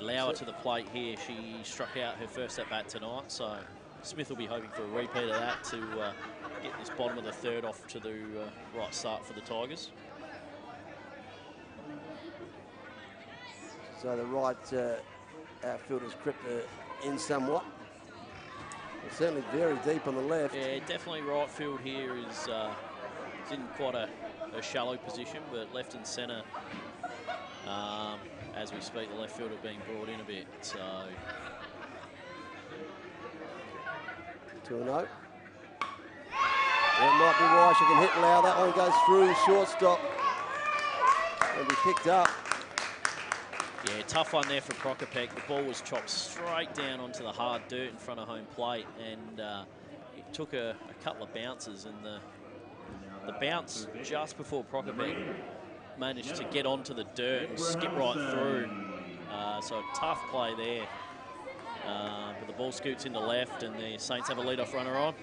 Lauer to the plate here. She struck out her first at bat tonight, so Smith will be hoping for a repeat of that to get this bottom of the 3rd off to the right start for the Tigers. So the right outfielders crept in somewhat. They're certainly very deep on the left. Yeah, definitely right field here is in quite a shallow position, but left and centre. As we speak, the left fielder being brought in a bit, so. 2-0. That might be why she can hit Lau. That one goes through shortstop and be picked up. Yeah, tough one there for Prokopek. The ball was chopped straight down onto the hard dirt in front of home plate, and it took a couple of bounces, and the bounce just before Prokopek managed to get onto the dirt and skip right through. So a tough play there But the ball scoots into left, and the Saints have a lead-off runner on.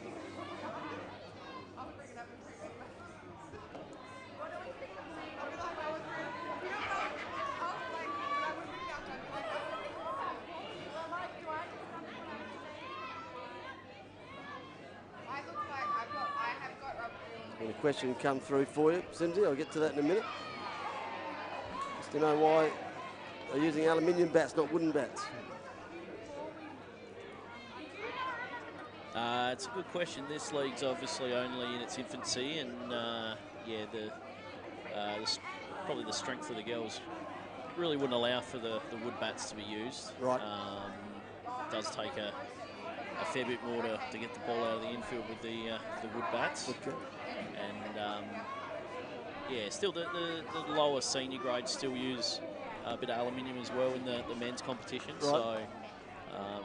And a question come through for you, Simsy. I'll get to that in a minute. Just to know why they're using aluminium bats, not wooden bats. It's a good question. This league's obviously only in its infancy, and yeah, probably the strength of the girls really wouldn't allow for the wood bats to be used. Right. It does take a fair bit more to get the ball out of the infield with the wood bats. Okay. And yeah, still the lower senior grades still use a bit of aluminium as well in the men's competition. Right. So.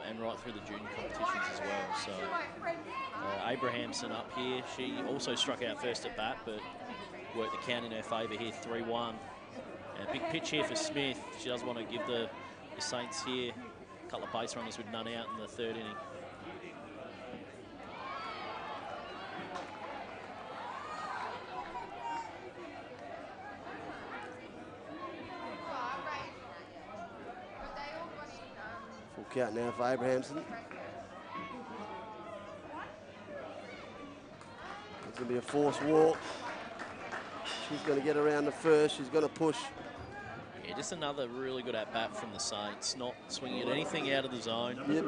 And right through the junior competitions as well. So Abrahamson up here, she also struck out first at bat, but worked the count in her favour here, 3-1. And a big pitch here for Smith. She does want to give the Saints here a couple of base runners with none out in the third inning. Full count now for Abrahamson. It's going to be a forced walk. She's going to get around the first. She's going to push. Yeah, just another really good at-bat from the Saints, not swinging at anything out of the zone. Yep.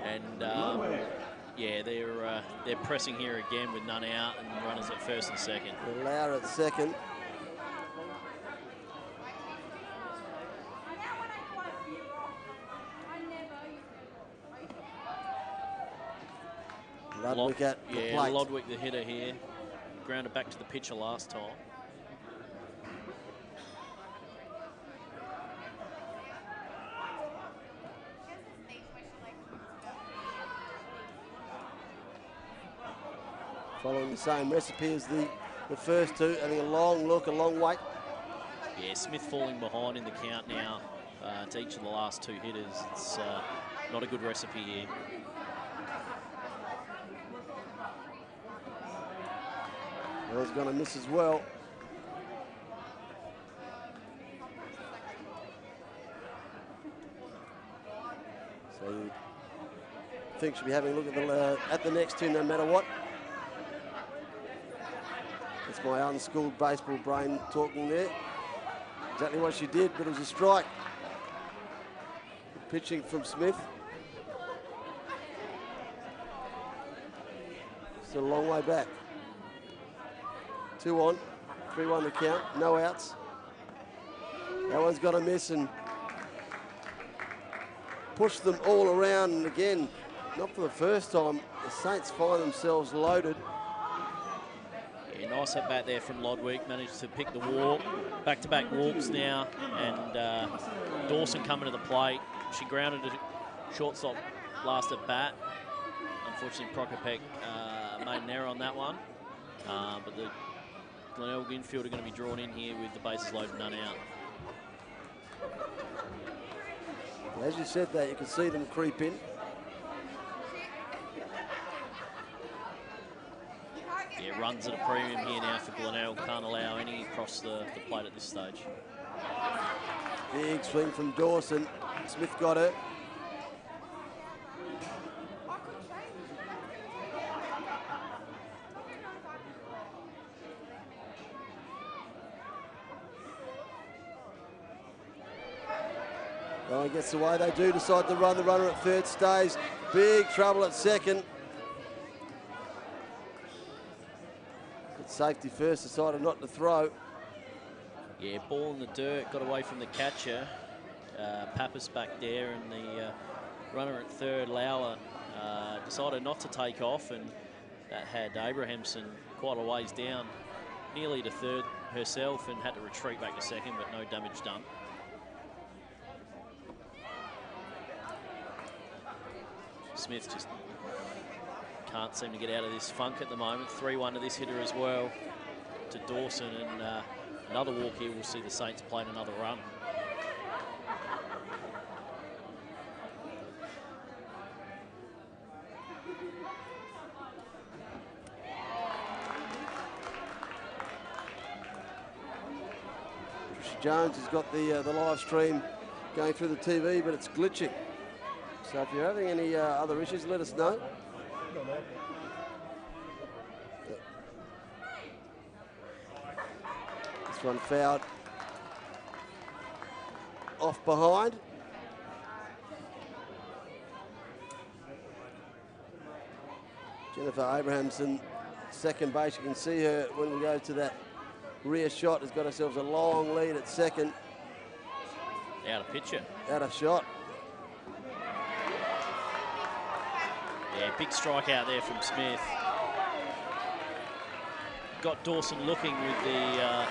And yeah, they're pressing here again with none out and runners at first and second. Lauer at second. Ludwig at the yeah, plate. Ludwig the hitter here. Grounded back to the pitcher last time. Following the same recipe as the first two, having a long look, a long wait. Yeah, Smith falling behind in the count now to each of the last two hitters. It's not a good recipe here. Ball's going to miss as well. So you think she'll be having a look at the next two no matter what. That's my unschooled baseball brain talking there. Exactly what she did, but it was a strike. Good pitching from Smith. Still a long way back. 2 on, 3-1 the count, no outs. That one's got to miss and push them all around. And again, not for the first time, the Saints find themselves loaded. Yeah, nice at bat there from Ludwig. Managed to pick the walk. Back-to-back walks now, and Dawson coming to the plate. She grounded a shortstop last at bat. Unfortunately, Prokopek made an error on that one, but the Glenelg infield are going to be drawn in here with the bases loaded, none out. As you said that, you can see them creep in. Yeah, runs at a premium here now for Glenelg. Can't allow any across the plate at this stage. Big swing from Dawson. Smith got her. Well, gets away. They do decide to run. The runner at third stays. Big trouble at second. But safety first, decided not to throw. Yeah, ball in the dirt, got away from the catcher. Pappas back there, and the runner at third, Lauer, decided not to take off, and that had Abrahamson quite a ways down, nearly to third herself, and had to retreat back to second, but no damage done. Smith just can't seem to get out of this funk at the moment. 3-1 to this hitter as well, to Dawson, and another walk here. We'll see the Saints playing another run. Jones has got the live stream going through the TV, but it's glitching. So if you're having any other issues, let us know. This one fouled off behind. Jennifer Abrahamson, second base. You can see her when we go to that rear shot, has got herself a long lead at second. Out of pitcher. Out of shot. Yeah, big strike out there from Smith. Got Dawson looking with the,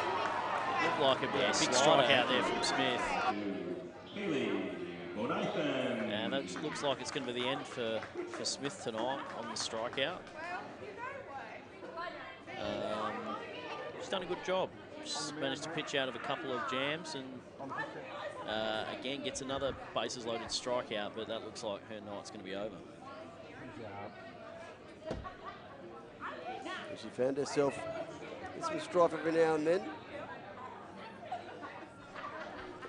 looked like a big strike out there from Smith. And that looks like it's going to be the end for Smith tonight on the strikeout. She's done a good job. She's managed to pitch out of a couple of jams and again gets another bases loaded strikeout, but that looks like her night's going to be over. She found herself some strife every now and then.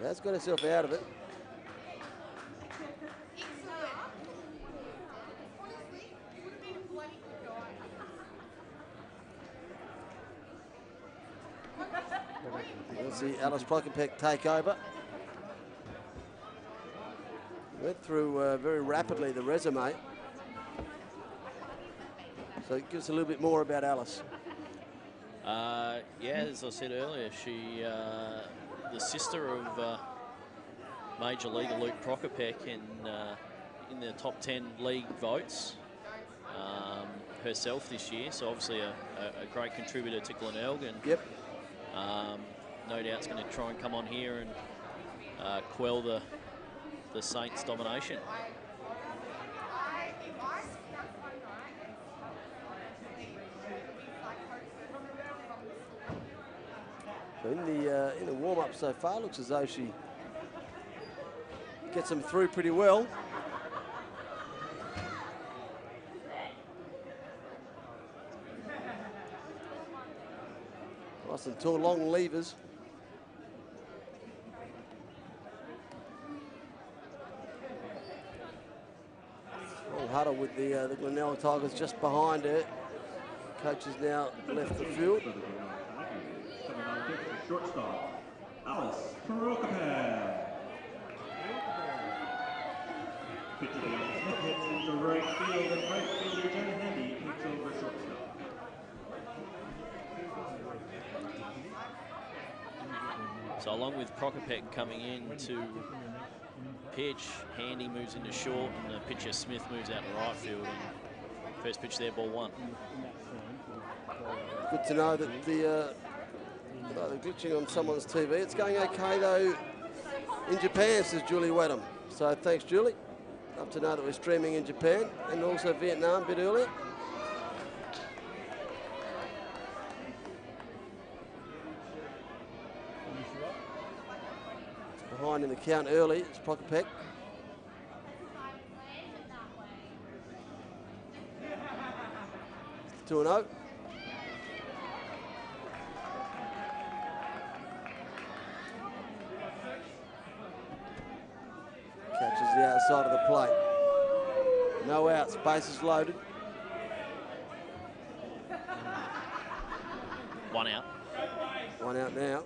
Has got herself out of it. We'll see Alice Prokopec take over. Went through very rapidly the resume. So give us a little bit more about Alice. Yeah, as I said earlier, she, the sister of Major Leaguer Luke Prokopec in the top 10 league votes herself this year. So obviously a great contributor to Glenelg. Yep. No doubt it's going to try and come on here and quell the Saints' domination. So in the warm-up so far, looks as though she gets them through pretty well. Nice and tall, long levers. All huddle with the Glenelg Tigers just behind her. Coach has now left the field. Shortstop, Alice Prokopec. Pitcher to Smith hits into right field, and right fielder Jenna Handy takes over shortstop. So along with Prokopec coming in to pitch, Handy moves into short, and the pitcher Smith moves out to right field. And first pitch there, ball one. Good to know that they're glitching on someone's TV. It's going okay though in Japan, says Julie Wedham. So thanks, Julie. Up to know that we're streaming in Japan and also Vietnam a bit earlier. It's behind in the count early. It's Prokopec. It's 2-0. Catches the outside of the plate. No outs, bases loaded. One out. One out now.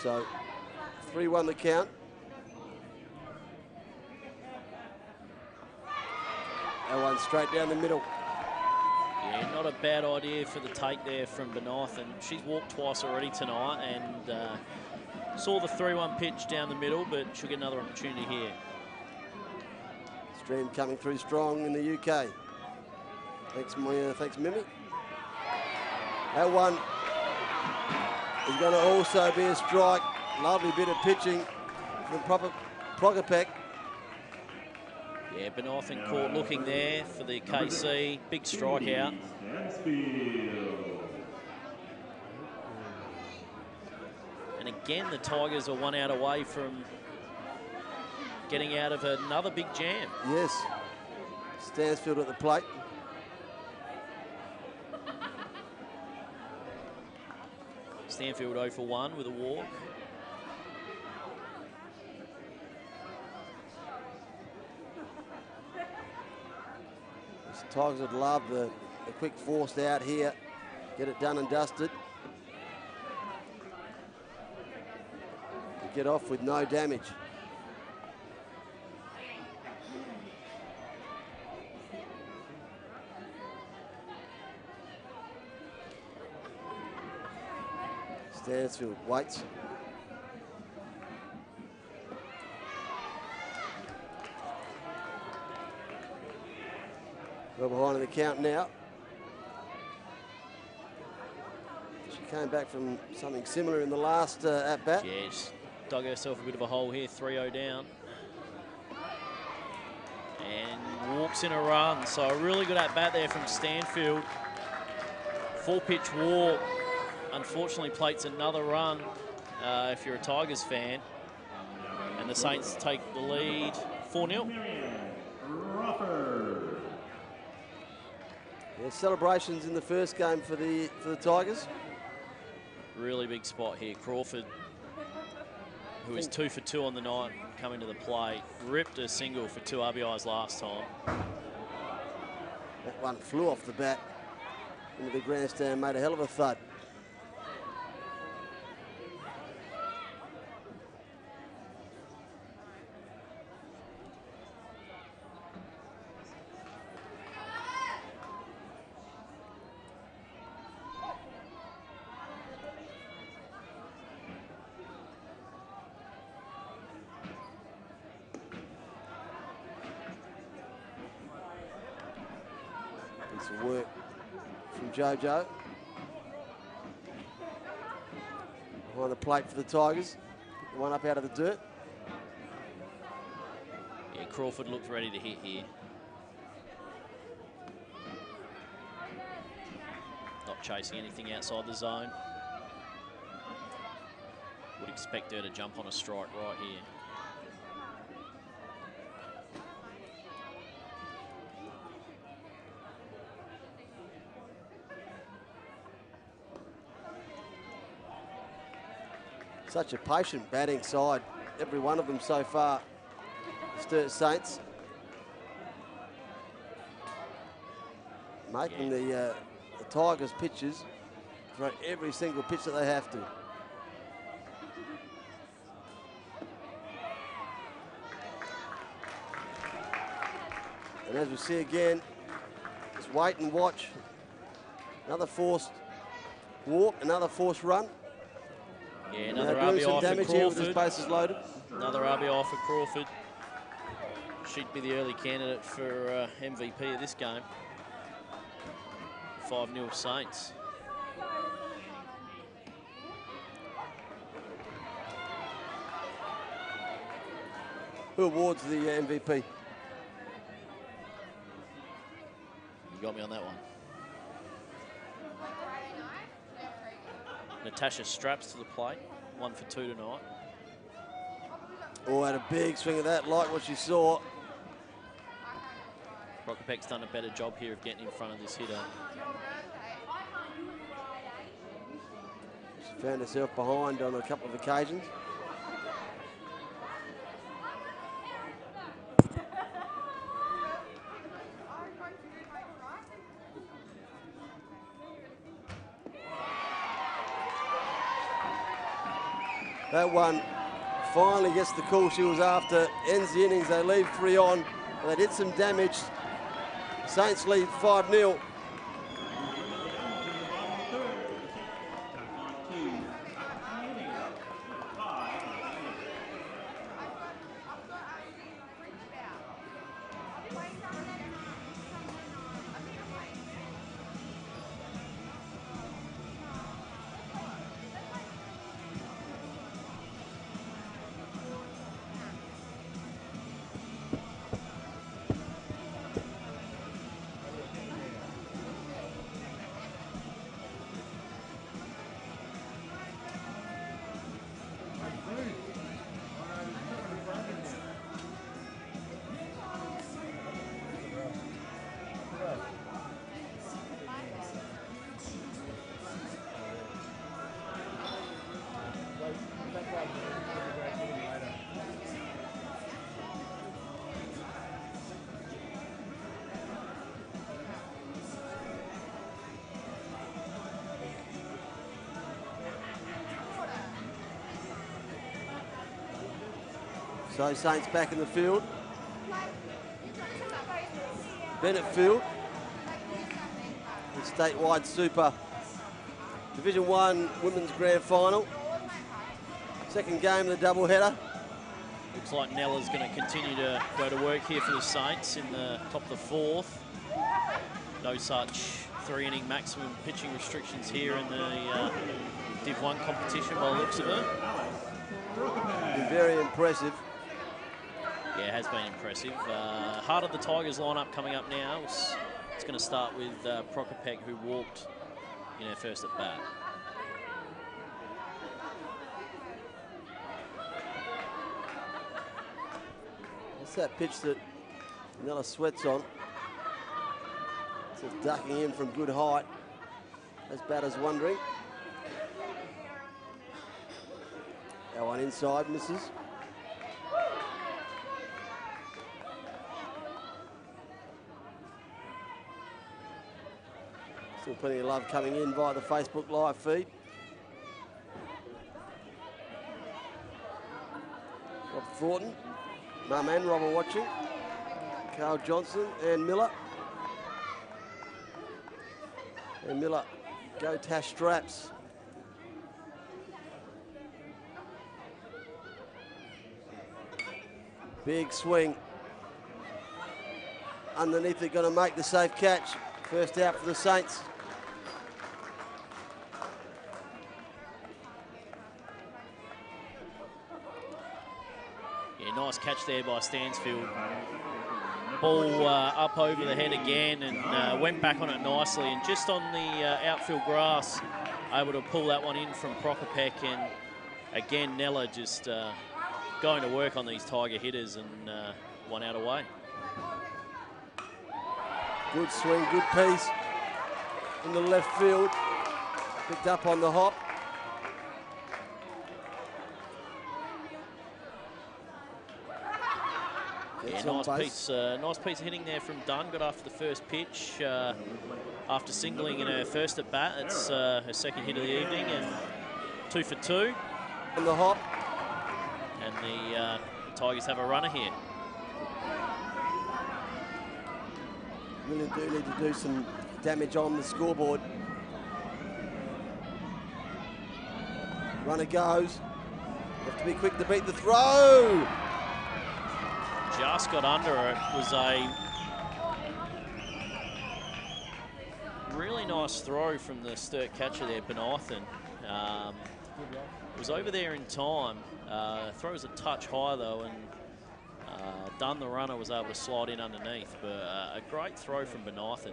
So 3-1 the count. That one straight down the middle. Yeah, not a bad idea for the take there from Benoith, and she's walked twice already tonight and saw the 3-1 pitch down the middle, but she'll get another opportunity here. Stream coming through strong in the UK. Thanks, Mimi. That one is going to also be a strike. Lovely bit of pitching from Prokopec. Yeah, Benoith in court looking there for the KC. Big strikeout. And again, the Tigers are 1 out away from getting out of another big jam. Yes. Stansfield at the plate. Stanfield 0 for 1 with a walk. The Tigers would love the quick forced out here. Get it done and dusted. Get off with no damage. Stansfield waits. Well behind in the count now. She came back from something similar in the last at-bat. Yeah, she's dug herself a bit of a hole here, 3-0 down. And walks in a run, so a really good at-bat there from Stanfield. 4-pitch walk. Unfortunately, plates another run if you're a Tigers fan. And the Saints take the lead 4-0. Yeah, celebrations in the first game for the Tigers. Really big spot here. Crawford, who is 2 for 2 on the night, coming to the plate. Ripped a single for 2 RBIs last time. That one flew off the bat into the grandstand, made a hell of a thud. Some work from Jojo. Behind the plate for the Tigers. Pick the one up out of the dirt. Yeah, Crawford looks ready to hit here. Not chasing anything outside the zone. Would expect her to jump on a strike right here. Such a patient batting side, every one of them so far. Sturt Saints making the Tigers pitchers throw every single pitch that they have to. And as we see again, just wait and watch. Another forced walk, another forced run. Yeah, another doing some RBI damage for here with Crawford. the bases loaded. Another RBI for Crawford. She'd be the early candidate for MVP of this game. 5-0 Saints. Who awards the MVP? You got me on that one. Natasha Straps to the plate. 1 for 2 tonight. Oh, had a big swing of that, like what you saw. Rockapek's done a better job here of getting in front of this hitter. She found herself behind on a couple of occasions. That one finally gets the call she was after. Ends the innings. They leave 3 on. They did some damage. Saints lead 5-0. So Saints back in the field. Bennett Field. The Statewide Super Division 1 Women's Grand Final. Second game of the doubleheader. Looks like Nella's going to continue to go to work here for the Saints in the top of the fourth. No such 3-inning maximum pitching restrictions here in the Div 1 competition by the looks of it. Been very impressive. Yeah, it has been impressive. Heart of the Tigers lineup coming up now. It's going to start with Prokopek, who walked in her first at bat. What's that pitch that Nella sweats on? It's ducking in from good height, as batter's wondering. That one inside, misses. Still plenty of love coming in via the Facebook live feed. Rob Thornton, Mum and Rob are watching. Carl Johnson and Miller. And Miller, go Tash straps. Big swing. Underneath it, going to make the safe catch. First out for the Saints. Yeah, nice catch there by Stansfield. Ball up over the head again and went back on it nicely. And just on the outfield grass, able to pull that one in from Prokopek. And again, Nella just going to work on these Tiger hitters and one out away. Good swing, good piece in the left field. Picked up on the hop. Yeah, nice piece of hitting there from Dunn. Got after the first pitch after singling in her first at bat. It's her second hit of the evening and 2 for 2. On the hop. And the Tigers have a runner here. Really do need to do some damage on the scoreboard. Runner goes. Have to be quick to beat the throw. Just got under it. Was a really nice throw from the Sturt catcher there, Benathan. Was over there in time. Throw was a touch high though, and Dunn, the runner, was able to slide in underneath. But a great throw from Benathan.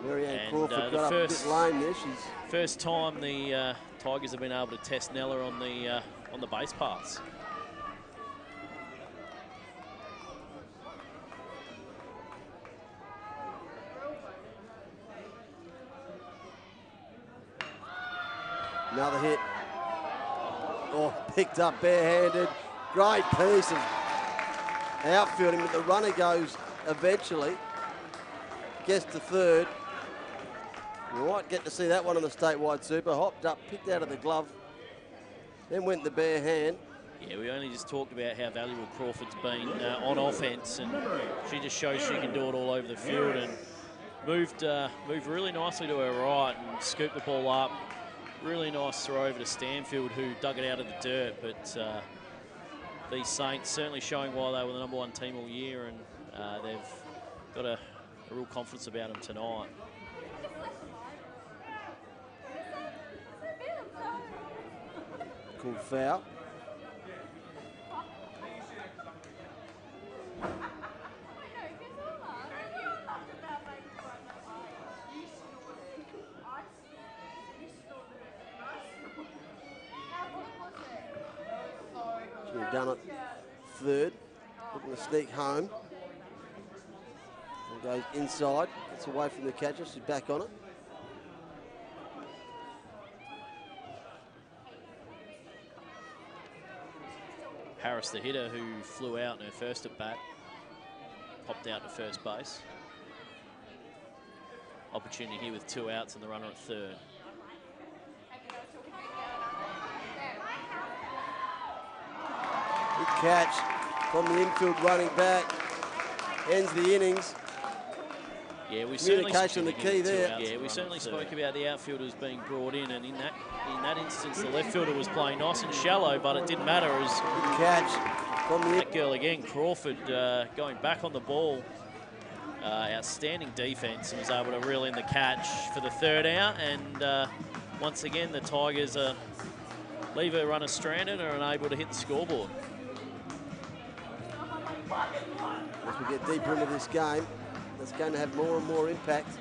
Marianne Crawford got up a bit lame there. First time the Tigers have been able to test Nella on the base paths. Another hit. Oh, picked up barehanded. Great piece of outfielding, but the runner goes eventually. Gets to third. You might get to see that one on the Statewide Super. Hopped up, picked out of the glove, then went the bare hand. Yeah, we only just talked about how valuable Crawford's been on offense, and she just shows she can do it all over the field and moved really nicely to her right and scooped the ball up. Really nice throw over to Stanfield, who dug it out of the dirt. But these Saints certainly showing why they were the #1 team all year, and they've got a real confidence about them tonight. Cool foul. Done it third, looking to sneak home. And goes inside, gets away from the catcher, she's back on it. Harris, the hitter, who flew out in her first at bat, popped out to first base. Opportunity here with 2 outs and the runner at third. Good catch. from the infield running back. Ends the innings. Yeah, we Communication the key there. Yeah, we certainly spoke about the outfielders being brought in, and in that instance, the left fielder was playing nice and shallow, but it didn't matter as Catch from the that girl again, Crawford, going back on the ball. Outstanding defense, and was able to reel in the catch for the third out. And once again, the Tigers leave a runner stranded and are unable to hit the scoreboard. As we get deeper into this game, that's going to have more and more impact.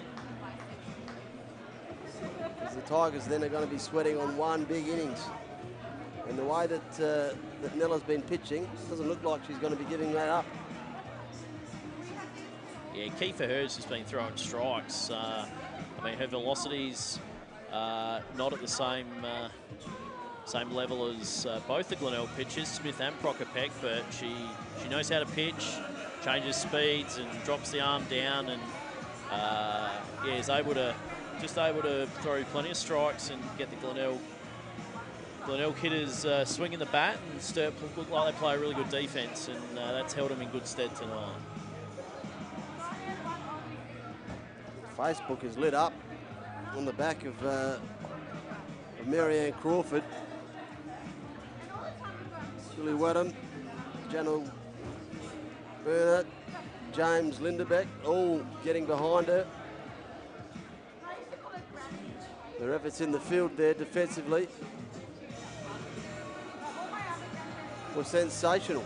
As the Tigers then are going to be sweating on one big innings. And the way that, that Nella's been pitching, doesn't look like she's going to be giving that up. Yeah, key for hers has been throwing strikes. I mean, her velocity's not at the same level as both the Glenelg pitchers, Smith and Prokopek, but she knows how to pitch, changes speeds and drops the arm down, and yeah, is able to throw plenty of strikes and get the Glenelg hitters swinging the bat, and Sturt look like they play a really good defence, and that's held them in good stead tonight. Facebook is lit up on the back of Marianne Crawford. Julie Wedham, Janelle Burnett, James Lindebeck, all getting behind her. Their efforts in the field there defensively were sensational.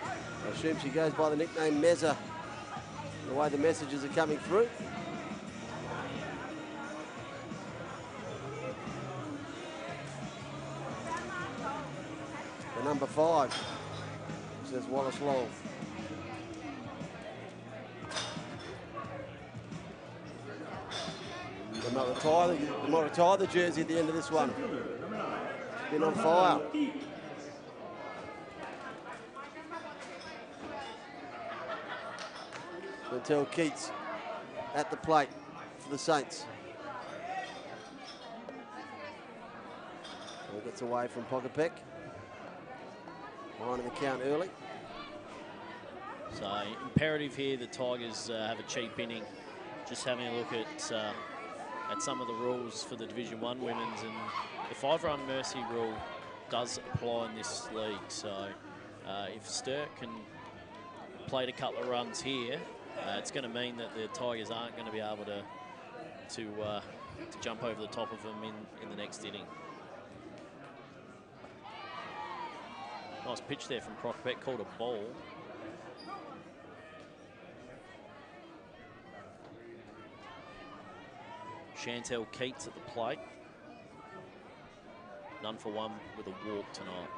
I assume she goes by the nickname Mezza, the way the messages are coming through. The number 5, says Wallace Long. They might retire the jersey at the end of this one. It's been on fire. Until Keats at the plate for the Saints. He gets away from Prokopek. Behind in the count early. So imperative here, the Tigers have a cheap inning. Just having a look at some of the rules for the Division 1 women's, and the 5-run mercy rule does apply in this league. So if Sturt can plate a couple of runs here, it's going to mean that the Tigers aren't going to be able to jump over the top of them in the next inning. Nice pitch there from Prokopek, called a ball. Chantel Keats at the plate. None for one with a walk tonight.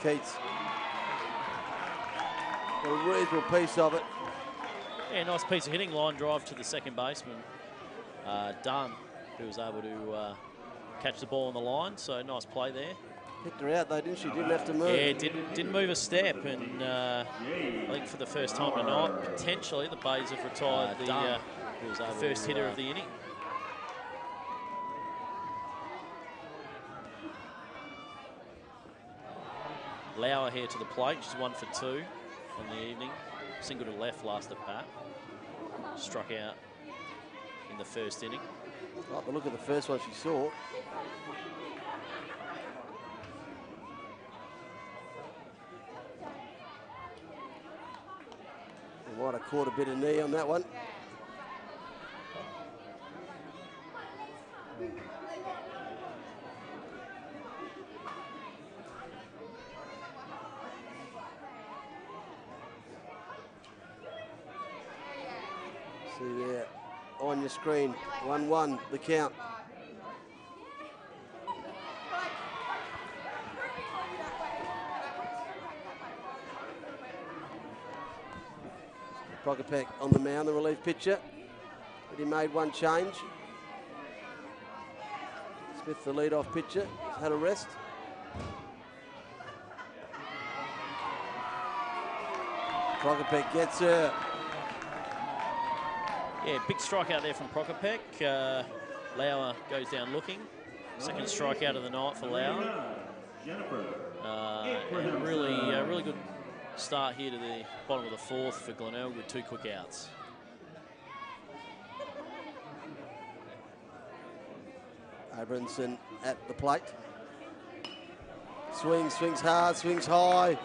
Keats. A reasonable piece of it. Yeah, nice piece of hitting, line drive to the second baseman, Dunn, who was able to catch the ball on the line, so nice play there. Picked her out though, didn't she? Didn't have to move. Yeah, didn't move a step, and I think for the first time tonight, potentially the Bays have retired the first hitter of the inning. Lauer here to the plate, she's 1 for 2 on the evening. Single to left last at bat. Struck out in the first inning. Like the look of the first one she saw. They might have caught a bit of knee on that one. See there on your screen, 1-1 the count. Prokopek on the mound, the relief pitcher. But he made one change. Smith, the lead-off pitcher, has had a rest. Prokopek gets her. Yeah, big strikeout there from Prokopek. Lauer goes down looking. Second strikeout of the night for Lauer. Jennifer. And really good start here to the bottom of the fourth for Glenelg with 2 quick outs. Abramson at the plate. Swings hard, swings high.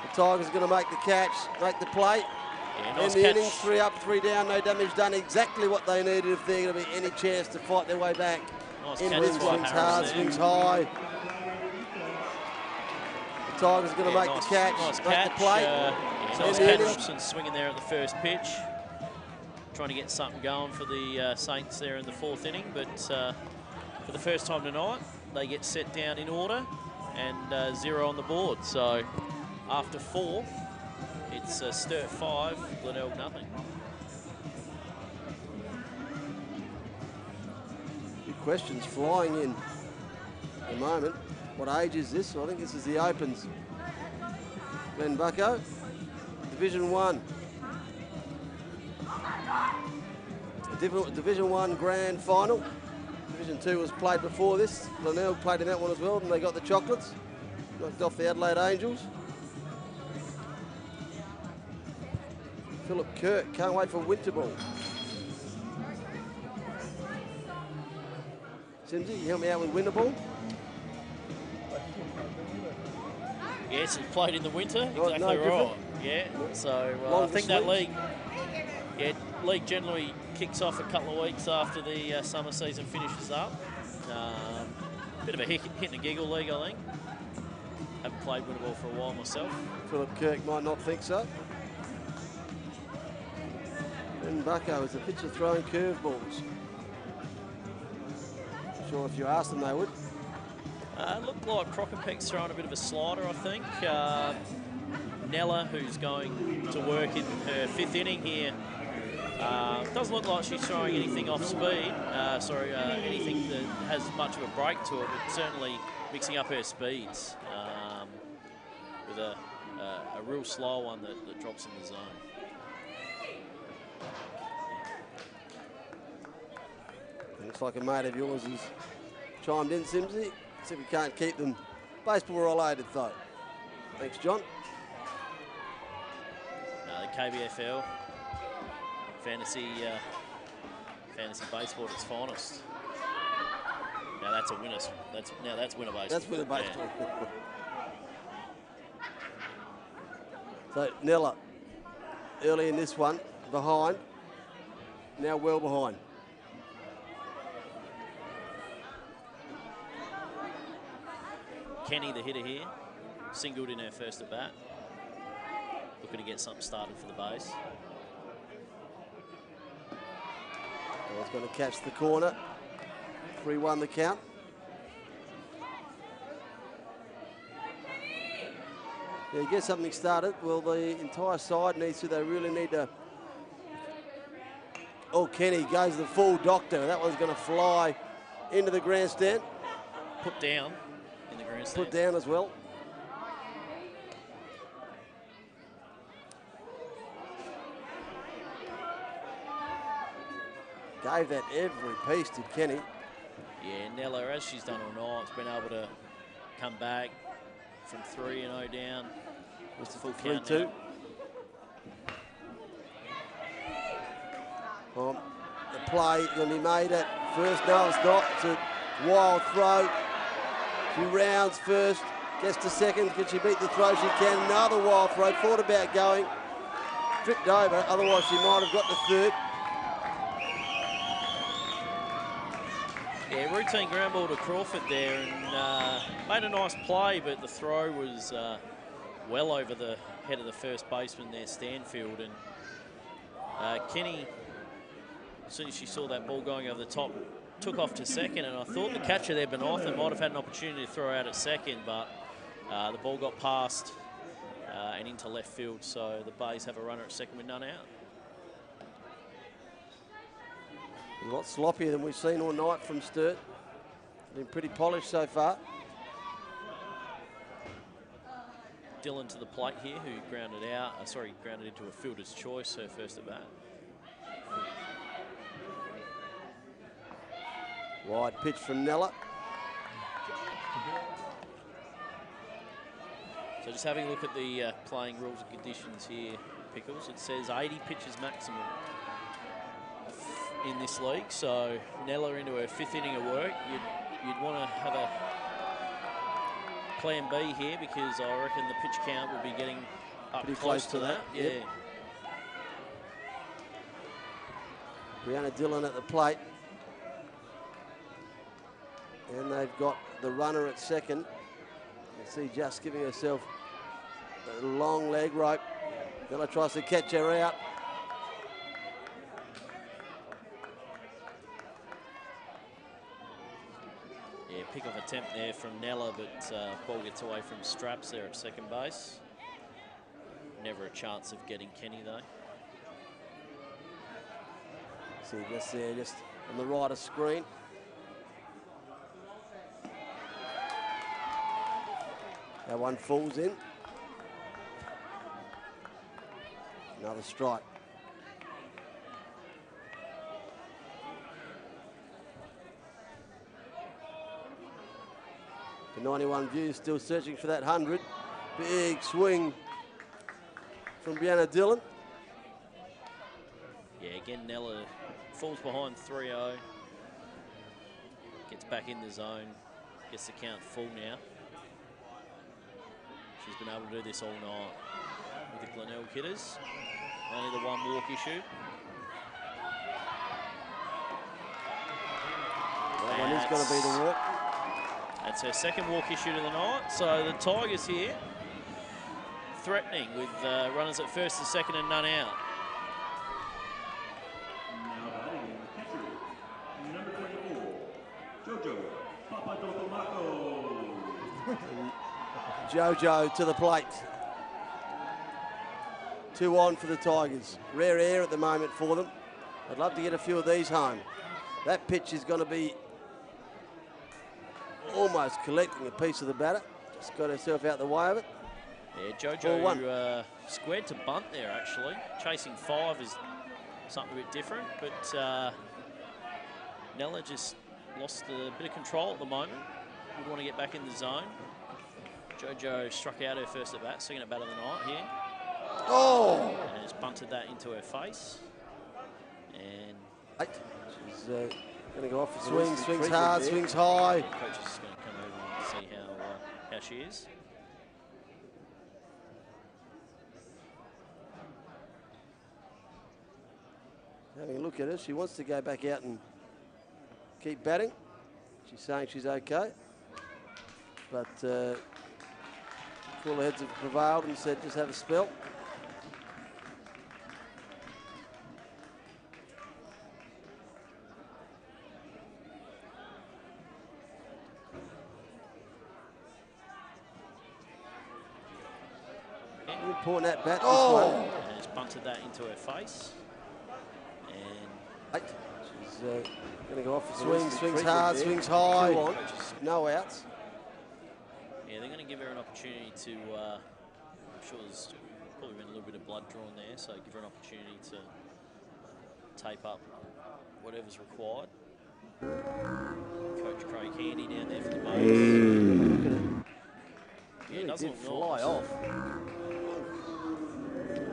The Tigers are going to make the catch, make the play. Yeah, nice in the catch. innings, 3 up, 3 down, no damage done. Exactly what they needed if they're going to be any chance to fight their way back. Nice In catch this by swings Harris hard, there. swings high. The Tigers are going to make nice, the catch, nice make catch. the play. Nice In the catch. innings. Robson swinging there at the first pitch. Trying to get something going for the Saints there in the 4th inning, but for the first time tonight, they get set down in order and 0 on the board. So after 4, it's Sturt 5, Glenelg nothing. Good questions flying in at the moment. What age is this? I think this is the Opens. Glenn Bucko, Division 1. Division 1 Grand Final. Division 2 was played before this. Glenelg played in that one as well, and they got the chocolates. Knocked off the Adelaide Angels. Philip Kirk, can't wait for winter ball. Simsy, you help me out with winter ball? Yes, it's played in the winter, No exactly right. different? Yeah, so I Longer think that sleeves? league generally kicks off a couple of weeks after the summer season finishes up. Bit of a hit and a giggle league, I think. Haven't played winter ball for a while myself. Philip Kirk might not think so. And Bucko is the pitcher throwing curveballs. Not sure if you asked them they would. Looked like Crockenpeck's throwing a bit of a slider, I think. Nella, who's going to work in her 5th inning here, doesn't look like she's throwing anything off speed. Anything that has much of a break to it, but certainly mixing up her speeds with a real slow one that drops in the zone. Looks like a mate of yours has chimed in, Simsy. See if we can't keep them baseball related though. Thanks, John. The KBFL fantasy baseball at its finest. Now that's a winner. That's winner baseball. That's winner baseball. So Nella, early in this one, behind. Now well behind. Kenny, the hitter here, singled in her first at bat. Looking to get something started for the base. Ball's going to catch the corner. 3-1 the count. Yeah, get something started. Well, the entire side needs to. They really need to. Oh, Kenny goes the full doctor. That one's going to fly into the grandstand. Put down in the grandstand. Put down as well. Gave that every piece to Kenny. Yeah, Nella, as she's done all night, has been able to come back from 3-0 down. Just a full 3-2. The play going to be made at first. No, it's not. It's a wild throw. She rounds first. Gets to second. Can she beat the throw? She can. Another wild throw. Thought about going. Tripped over. Otherwise, she might have got the third. Yeah, routine ground ball to Crawford there, and made a nice play, but the throw was well over the head of the first baseman there, Stanfield. And Kenny, as soon as she saw that ball going over the top, took off to second, and I thought the catcher there, Benartha, might have had an opportunity to throw out at second, but the ball got past and into left field, so the Bays have a runner at second with none out. A lot sloppier than we've seen all night from Sturt. Been pretty polished so far. Dillon to the plate here, who grounded out, grounded into a fielder's choice, her first at bat. Wide pitch from Nella. So just having a look at the playing rules and conditions here, Pickles. It says 80 pitches maximum in this league. So Nella into her 5th inning of work. You'd want to have a plan B here because I reckon the pitch count will be getting up Pretty close to that. Yep. Yeah. Brianna Dillon at the plate. And they've got the runner at second. You can see just giving herself a long leg rope. Nella tries to catch her out. Yeah, pick-off attempt there from Nella, but ball gets away from Straps there at second base. Never a chance of getting Kenny, though. See just there, just on the right of screen. That one falls in. Another strike. The 91 Views still searching for that 100. Big swing from Brianna Dillon. Yeah, again, Nella falls behind 3-0. Gets back in the zone. Gets the count full now. She's been able to do this all night with the Glenelg hitters. Only the one walk issue. That one is going to be the walk. That's her second walk issue of the night. So the Tigers here threatening with runners at first and second and none out. Now batting catcher, number 24, Jojo Papadopomaco. Jojo to the plate. 2 on for the Tigers. Rare air at the moment for them. I'd love to get a few of these home. That pitch is going to be almost collecting a piece of the batter. Just got herself out the way of it. Yeah, Jojo squared to bunt there, actually. Chasing 5 is something a bit different, but Nella just lost a bit of control at the moment. Would want to get back in the zone. Jojo struck out her first at bat, second at bat of the night here. Oh! And has bunted that into her face. And she's going to go off the swing, swings hard, swings high. the coach is going to come over and see how she is. Having a look at her, she wants to go back out and keep batting. She's saying she's okay. But cooler heads have prevailed and said just have a spell. Important that bat. And has bunted that into her face. And she's going to go off the swing, swings hard, swings high. No outs. Yeah, they're going to give her an opportunity to, I'm sure there's probably been a little bit of blood drawn there, so give her an opportunity to tape up whatever's required. Coach Craig Handy down there for the base. Yeah, it doesn't fly nice. off.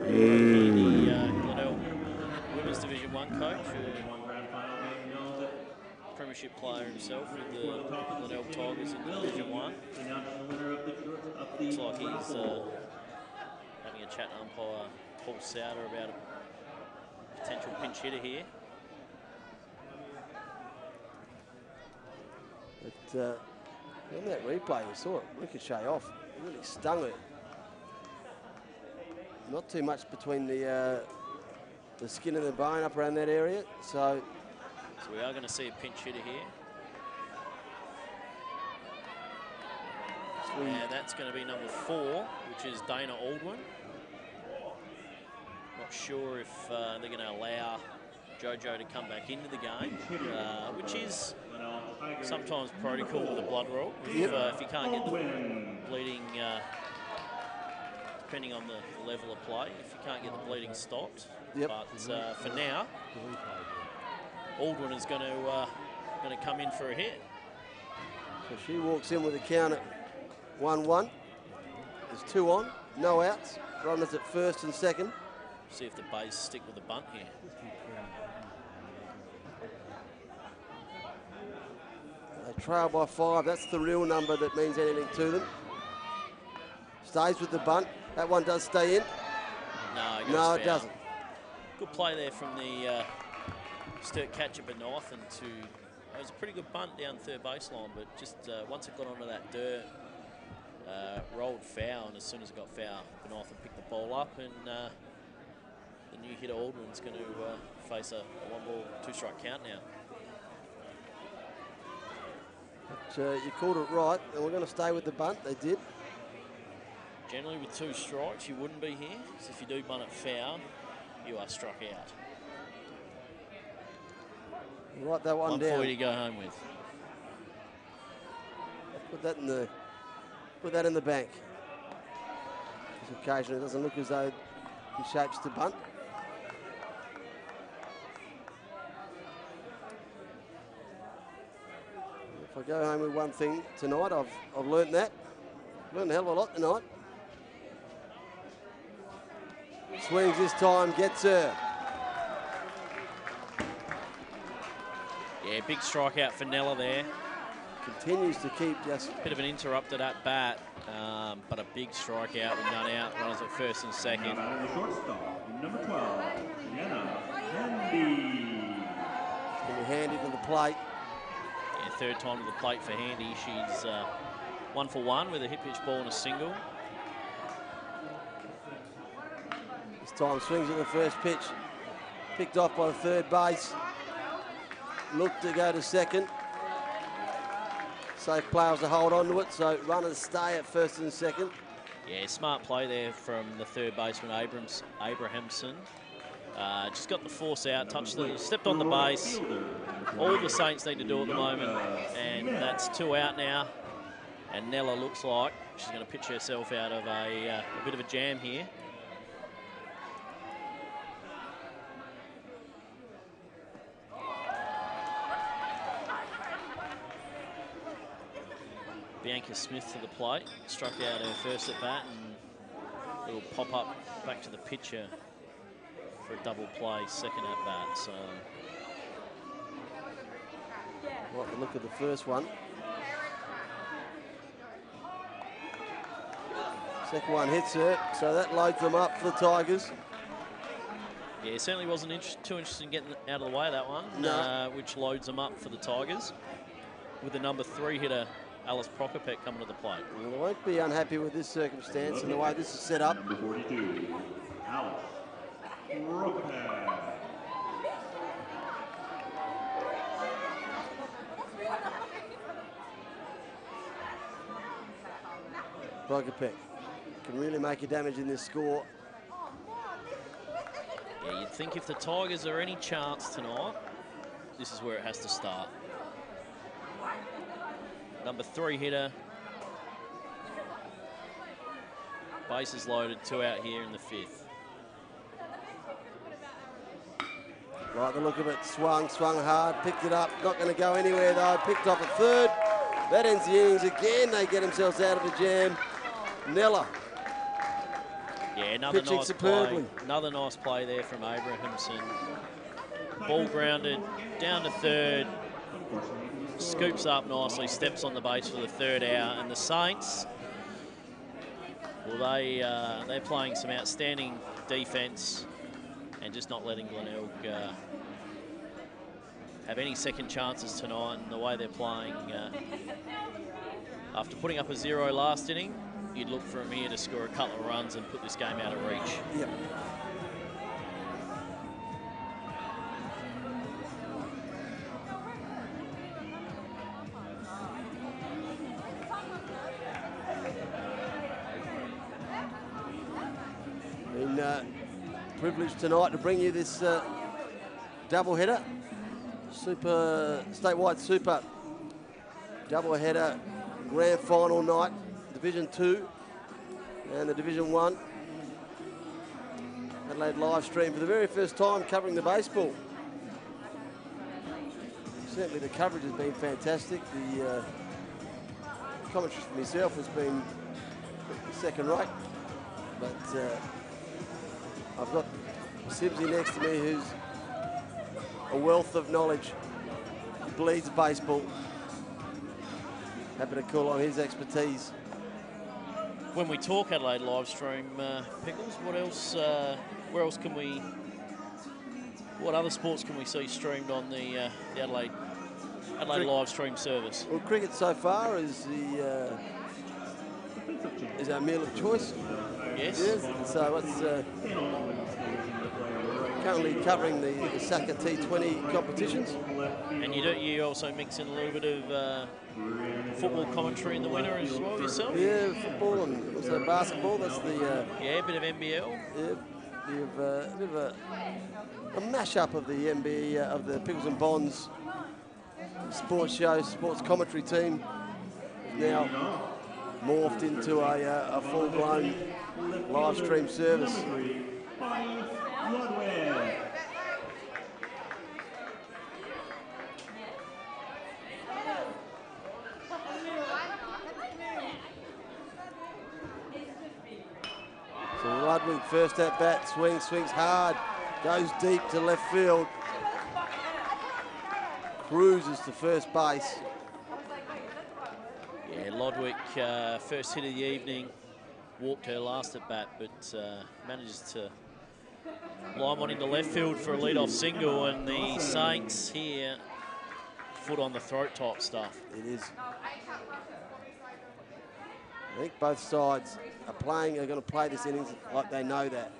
Handy, Glenelg Women's Division 1 coach, premiership player himself with the Glenelg Tigers in Division 1. Looks like he's having a chat to umpire Paul Souter about a potential pinch hitter here. But on that replay, you saw it ricochet off. It really stung her. Not too much between the skin and the bone up around that area. So we are going to see a pinch hitter here. And that's going to be number 4, which is Dana Aldwin. Not sure if they're going to allow Jojo to come back into the game, which is sometimes protocol with the blood rule. If you can't get the bleeding, depending on the level of play, if you can't get the bleeding stopped. But for now, Aldwin is going to come in for a hit. So she walks in with a count at 1-1. There's 2 on, no outs. Runners at first and second. See if the Bays stick with the bunt here. They trail by 5. That's the real number that means anything to them. Stays with the bunt. That one does stay in. No, it doesn't. Good play there from the Sturt catcher Benathan it was a pretty good bunt down third baseline, but just once it got onto that dirt, rolled foul, and as soon as it got foul, Benathan picked the ball up, and the new hitter Aldrin's going to face a 1-ball, 2-strike count now. But, you called it right, and we're going to stay with the bunt. They did. Generally, with 2 strikes, you wouldn't be here. So if you do bunt it foul, you are struck out. Write that one down. 140 to go home with. Put that in the bank. This occasion it doesn't look as though he shapes to bunt. If I go home with one thing tonight, I've learnt that. Learned a hell of a lot tonight. Swings this time, gets her. Yeah, big strikeout for Nella there. Continues to keep just... Bit of an interrupted at bat, but a big strikeout with none out. Runners at first and second. Now the shortstop, number 12, Jenna Handy. It's going to be Handy to the plate. Yeah, third time to the plate for Handy. She's 1 for 1 with a hit pitch ball and a single. This time swings at the first pitch. Picked off by the third base. Looked to go to second. Safe players to hold on to it, so runners stay at first and second. Yeah, smart play there from the third baseman, Abrahamson. Just got the force out, stepped on the base. All the Saints need to do at the moment, and that's 2 out now. And Nella looks like she's going to pitch herself out of a bit of a jam here. Bianca Smith to the plate, struck out her first at bat, and it'll pop up back to the pitcher for a double play, second at bat. So, like the look of the first one. Second one hits her, so that loads them up for the Tigers. Yeah, it certainly wasn't too interested in getting out of the way of that one, no. Which loads them up for the Tigers, with the number 3 hitter, Alice Prokopek, coming to the plate. Well, they won't be unhappy with this circumstance and the way this is set up. Number 42, Alice Prokopek. Prokopek can really make a damage in this score. Yeah, you'd think if the Tigers are any chance tonight, this is where it has to start. Number 3 hitter. Bases loaded, 2 out here in the 5th. Like the look of it, swung hard, picked it up, not going to go anywhere though, picked off a third. That ends the innings again, they get themselves out of the jam. Nella. Yeah, another pitching nice superbly. play. Another nice play there from Abrahamson. Ball grounded, down to third. Scoops up nicely, steps on the base for the 3rd out, and the Saints, well, they're playing some outstanding defence and just not letting Glenelg have any second chances tonight. And the way they're playing, after putting up a 0 last inning, you'd look for them here to score a couple of runs and put this game out of reach. Yep. Privileged tonight to bring you this doubleheader, statewide super doubleheader grand final night, Division 2 and the Division 1. Adelaide live stream for the very first time covering the baseball. Certainly the coverage has been fantastic. The commentary for myself has been second rate. But I've got Sibsy next to me, who's a wealth of knowledge. He bleeds baseball. Happy to call on his expertise. When we talk Adelaide live stream, Pickles, what else? Where else can we? What other sports can we see streamed on the Adelaide live stream service? Well, cricket so far is our meal of choice. Yes. Yes. So it's currently covering the Saka T20 competitions. And you also mix in a little bit of football commentary in the winter as well yourself? Yeah, football and also basketball. That's the yeah, a bit of NBL. Yeah, you've a bit of a mash-up of the NBA of the Pickles and Bonds sports show, sports commentary team. Now morphed into a full-blown live stream service. So Ludwig first at bat, swings hard, goes deep to left field. Cruises to first base. Yeah, Lodwick, first hit of the evening, walked her last at bat, but manages to line one into left field for a lead-off single, and the Saints here, foot on the throat type stuff. It is. I think both sides are going to play this innings like they know that.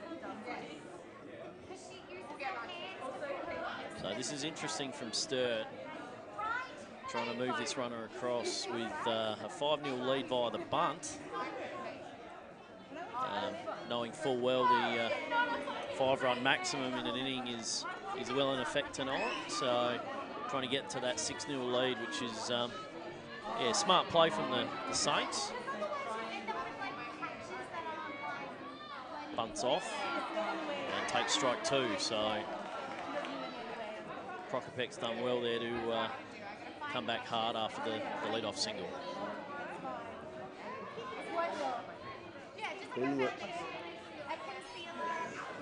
So this is interesting from Sturt, trying to move this runner across with a 5-0 lead via the bunt. Knowing full well the 5-run maximum in an inning is well in effect tonight. So trying to get to that 6-0 lead, which is yeah, smart play from the Saints. Bunts off and takes strike 2. So Prokopek's done well there to come back hard after the lead-off single.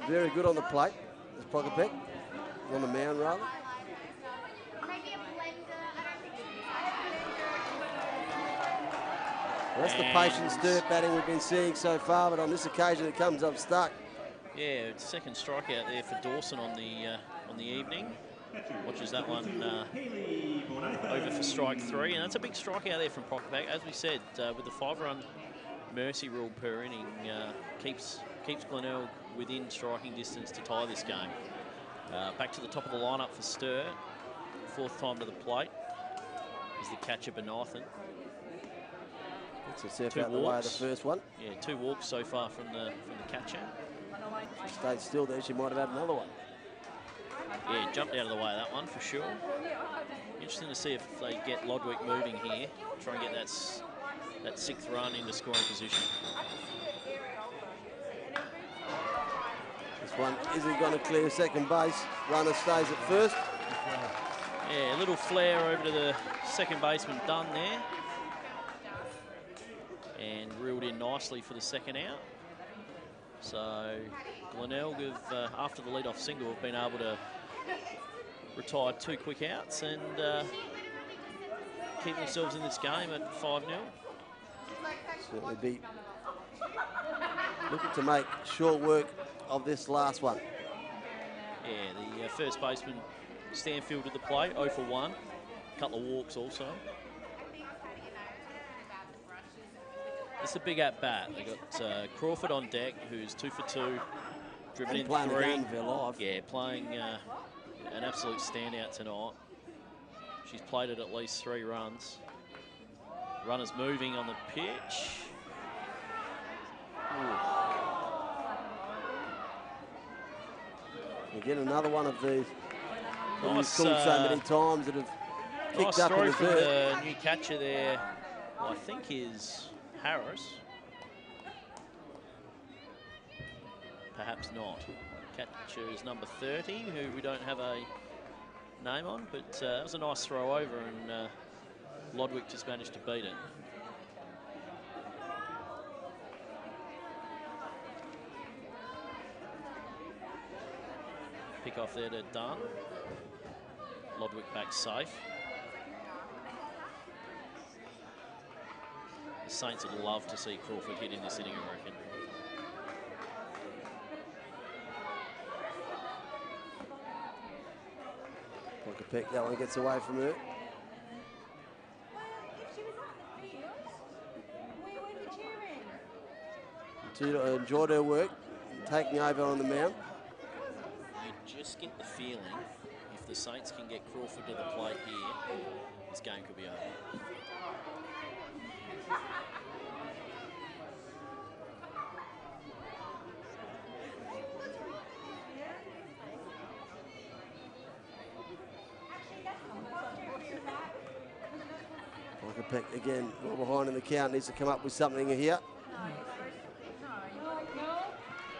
Very good on the plate, is Prokopek, on the mound rather. That's the patient Sturt batting we've been seeing so far, but on this occasion it comes up stuck. Yeah, second strikeout there for Dawson on the evening. Watches that one over for strike 3, and that's a big strikeout there from Prokopek. As we said, with the 5-run mercy rule per inning, keeps Glenelg within striking distance to tie this game. Back to the top of the lineup for Sturt. 4th time to the plate is the catcher Benathan. It's a step out the way of the first one. Yeah, 2 walks so far from the catcher. She stayed still there, she might have had another one. Yeah, jumped out of the way of that one for sure. Interesting to see if they get Lodwick moving here. Try and get that 6th run into scoring position. This one isn't going to clear second base. Runner stays at first. Yeah, a little flare over to the second baseman Dunn there. And reeled in nicely for the second out. So Glenelg, after the lead-off single, have been able to retire 2 quick outs and keep themselves in this game at 5-0. Certainly be looking to make short work of this last one. Yeah, the first baseman Stanfield at the plate, 0 for 1. A couple of walks also. It's a big at-bat. They got Crawford on deck, who's 2 for 2, driven in 3. Playing the game of her life. Yeah, playing an absolute standout tonight. She's played it at least 3 runs. Runners moving on the pitch. Again, another one of these that we've Nice, called so many times that have kicked nice up in throw the from dirt. the new catcher there, I think is Harris. Perhaps not. Catcher is number 30, who we don't have a name on, but that was a nice throw over, and Lodwick just managed to beat it. Pick off there to Dunn. Lodwick back safe. The Saints would love to see Crawford hit in this inning, I reckon. Pick that one gets away from her. She enjoyed her work, taking over on the mound. You just get the feeling if the Saints can get Crawford to the plate here, this game could be over. Pick again, well behind in the count, needs to come up with something here.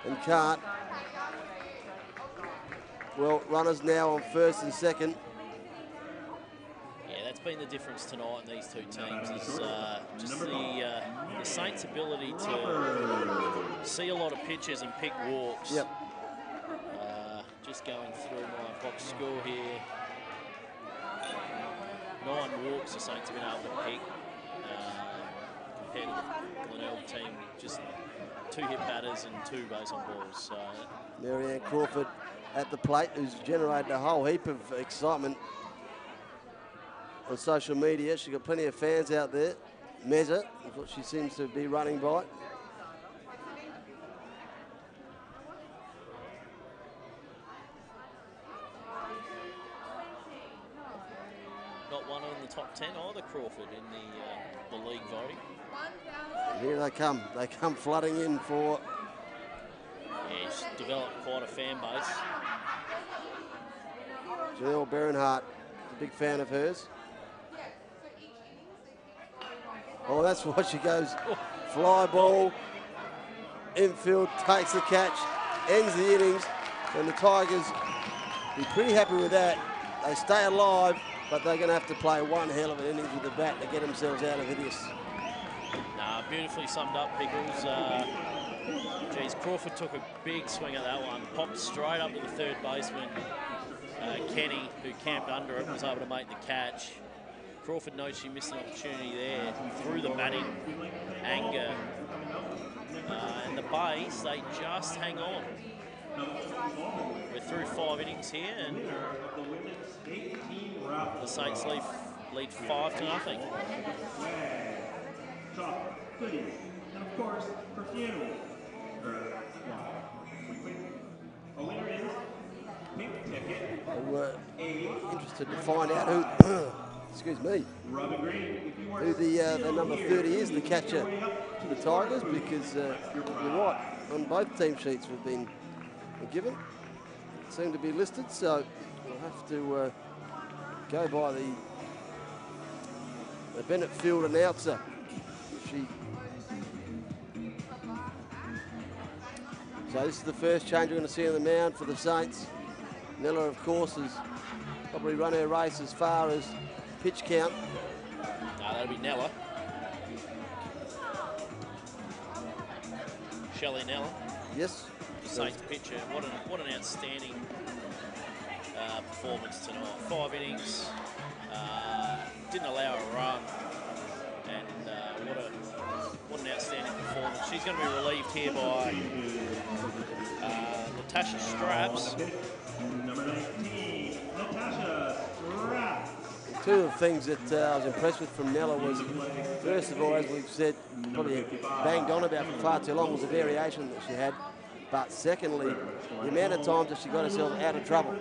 And can't. Well, runners now on first and second. Yeah, that's been the difference tonight in these two teams, is just the Saints' ability to see a lot of pitches and pick walks. Yep. Just going through my box score here. 9 walks the Saints have been able to pick compared to the Glenelg team, just 2 hit batters and 2 base on balls. So Marianne Crawford at the plate, who's generated a whole heap of excitement on social media. She's got plenty of fans out there. Mezza is what she seems to be running by. top 10 either, Crawford, in the league voting. And here they come. They come flooding in for... Yeah, he's developed quite a fan base. Janelle Berenhart, a big fan of hers. Oh, that's why she goes fly ball, infield, takes the catch, ends the innings, and the Tigers be pretty happy with that. They stay alive, but they're going to have to play one hell of an innings with the bat to get themselves out of this. Nah, beautifully summed up, Pickles. Geez, Crawford took a big swing at that one, popped straight up to the third baseman. Kenny, who camped under it, was able to make the catch. Crawford knows she missed an opportunity there, through the batting, anger. And the base, they just hang on. We're through 5 innings here, and the Saints lead 5-0. And of course, perfume. A winner is Pink Ticket. We're interested to find out who, excuse me, who the number 30 is, the catcher to the Tigers, because you're right, on both team sheets we've been given, seem to be listed, so we'll have to go by the Bennett Field announcer. So this is the first change we're going to see on the mound for the Saints. Nella, of course, has probably run her race as far as pitch count. No, that'll be Nella. Shelley Nella. Yes. The Saints pitcher. What an outstanding performance tonight. 5 innings. Didn't allow a run. And what an outstanding performance. She's going to be relieved here by Natasha Straps. Number 19, Natasha Straps. Two of the things that I was impressed with from Nella was, first of all, as we've said, probably banged on about for far too long, was the variation that she had. But secondly, the amount of times that she got herself out of trouble.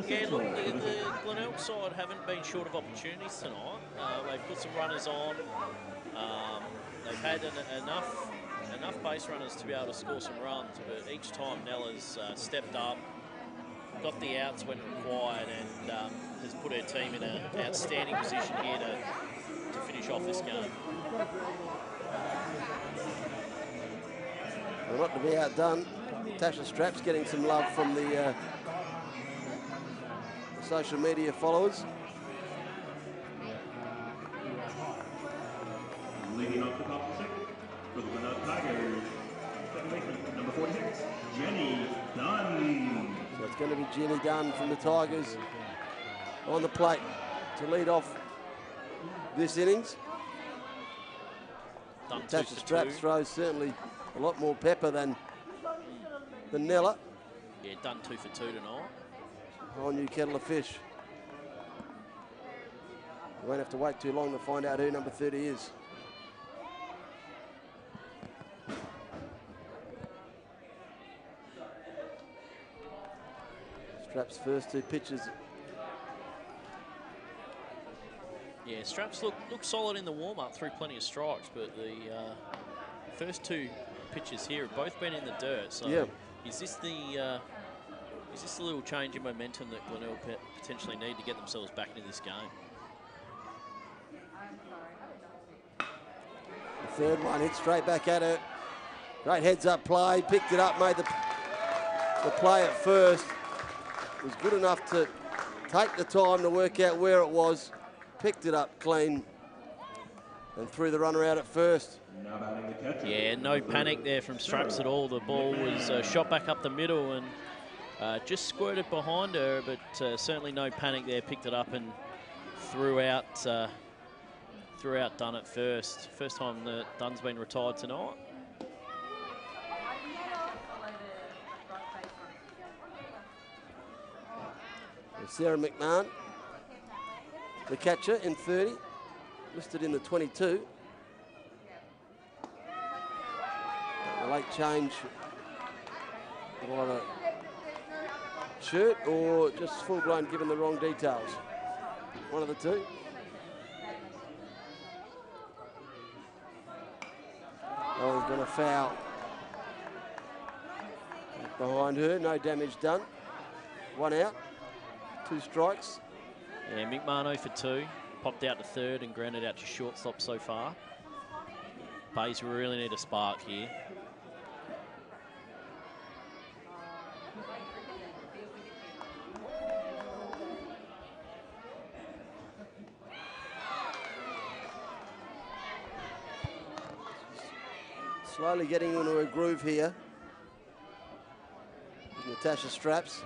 Yeah, look, the Glenelg side haven't been short of opportunities tonight. They've put some runners on. They've had enough base runners to be able to score some runs, but each time Nella's stepped up, got the outs when required, and has put her team in an outstanding position here to finish off this game. Well, not to be outdone, Tasha Straps getting some love from the social media followers. Leading off the top 6 for the Glenelg Tigers, second baseman, number 46, Jenny Dunn. So So it's going to be Jenny Dunn from the Tigers on the plate to lead off this innings. Tasha Straps throws certainly a lot more pepper than Nella. Yeah, done 2 for 2 tonight. A whole new kettle of fish. You won't have to wait too long to find out who number 30 is. Straps' first 2 pitches. Yeah, Straps look solid in the warm-up, threw plenty of strikes, but the first 2 pitches here have both been in the dirt. So yeah. Is this the little change in momentum that Glenelg potentially need to get themselves back into this game? The third one hit straight back at her. Great heads-up play, picked it up, made the play at first. Was good enough to take the time to work out where it was, picked it up clean, and threw the runner out at first. Yeah, no panic there from Straps at all. The ball was shot back up the middle and just squirted behind her, but certainly no panic there. Picked it up and threw out Dunn at first. First time that Dunn's been retired tonight. Sarah McMahon, the catcher in 30, listed in the 22. A late change on a shirt or just full-blown given the wrong details. One of the two. No one's going to foul. Behind her, no damage done. 1 out. 2 strikes. Yeah, McMahon 0 for 2. Popped out to third and grounded out to shortstop so far. Bays really need a spark here. Slowly getting into a groove here. Natasha Straps.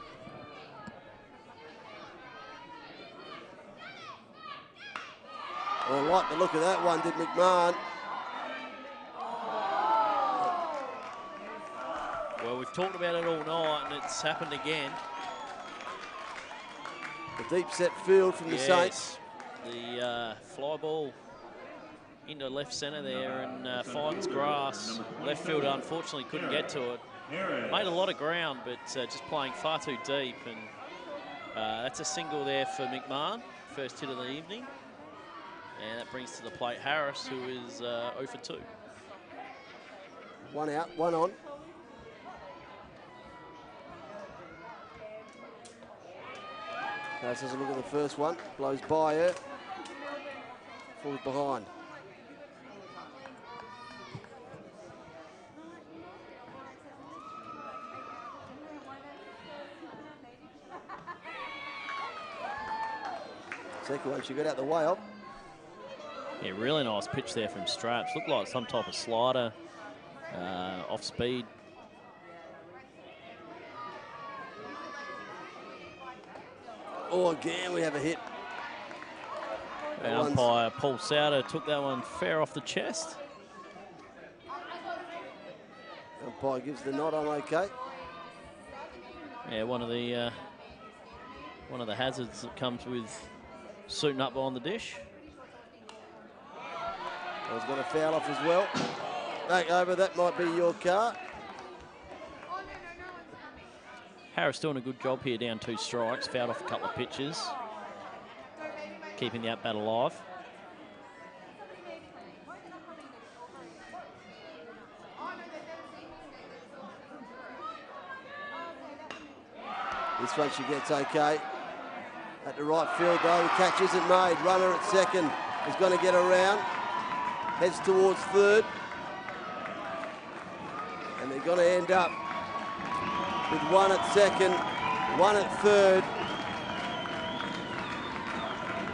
Well, like the look of that one, did McMahon. Well, we've talked about it all night, and it's happened again. The deep set field from the Saints. The fly ball into left centre there and finds grass. Left fielder unfortunately couldn't get to it. Made a lot of ground, but just playing far too deep. And that's a single there for McMahon, first hit of the evening. And that brings to the plate Harris, who is 0 for 2. 1 out, 1 on. Harris has a look at the first one, blows by her, falls behind. Second one she got out the way of. Yeah, really nice pitch there from Straps. Looked like some type of slider, off speed. Oh, again, we have a hit. And umpire Paul Souter took that one fair off the chest. Umpire gives the nod on okay. Yeah, one of the hazards that comes with suiting up on the dish. I was going to foul off as well. Back over, that might be your car. Harris doing a good job here, down 2 strikes, fouled off a couple of pitches, keeping the at-bat alive. This one she gets okay. At the right field though, the catch isn't made. Runner at second is going to get around. Heads towards third. And they're going to end up with 1 at second, 1 at third.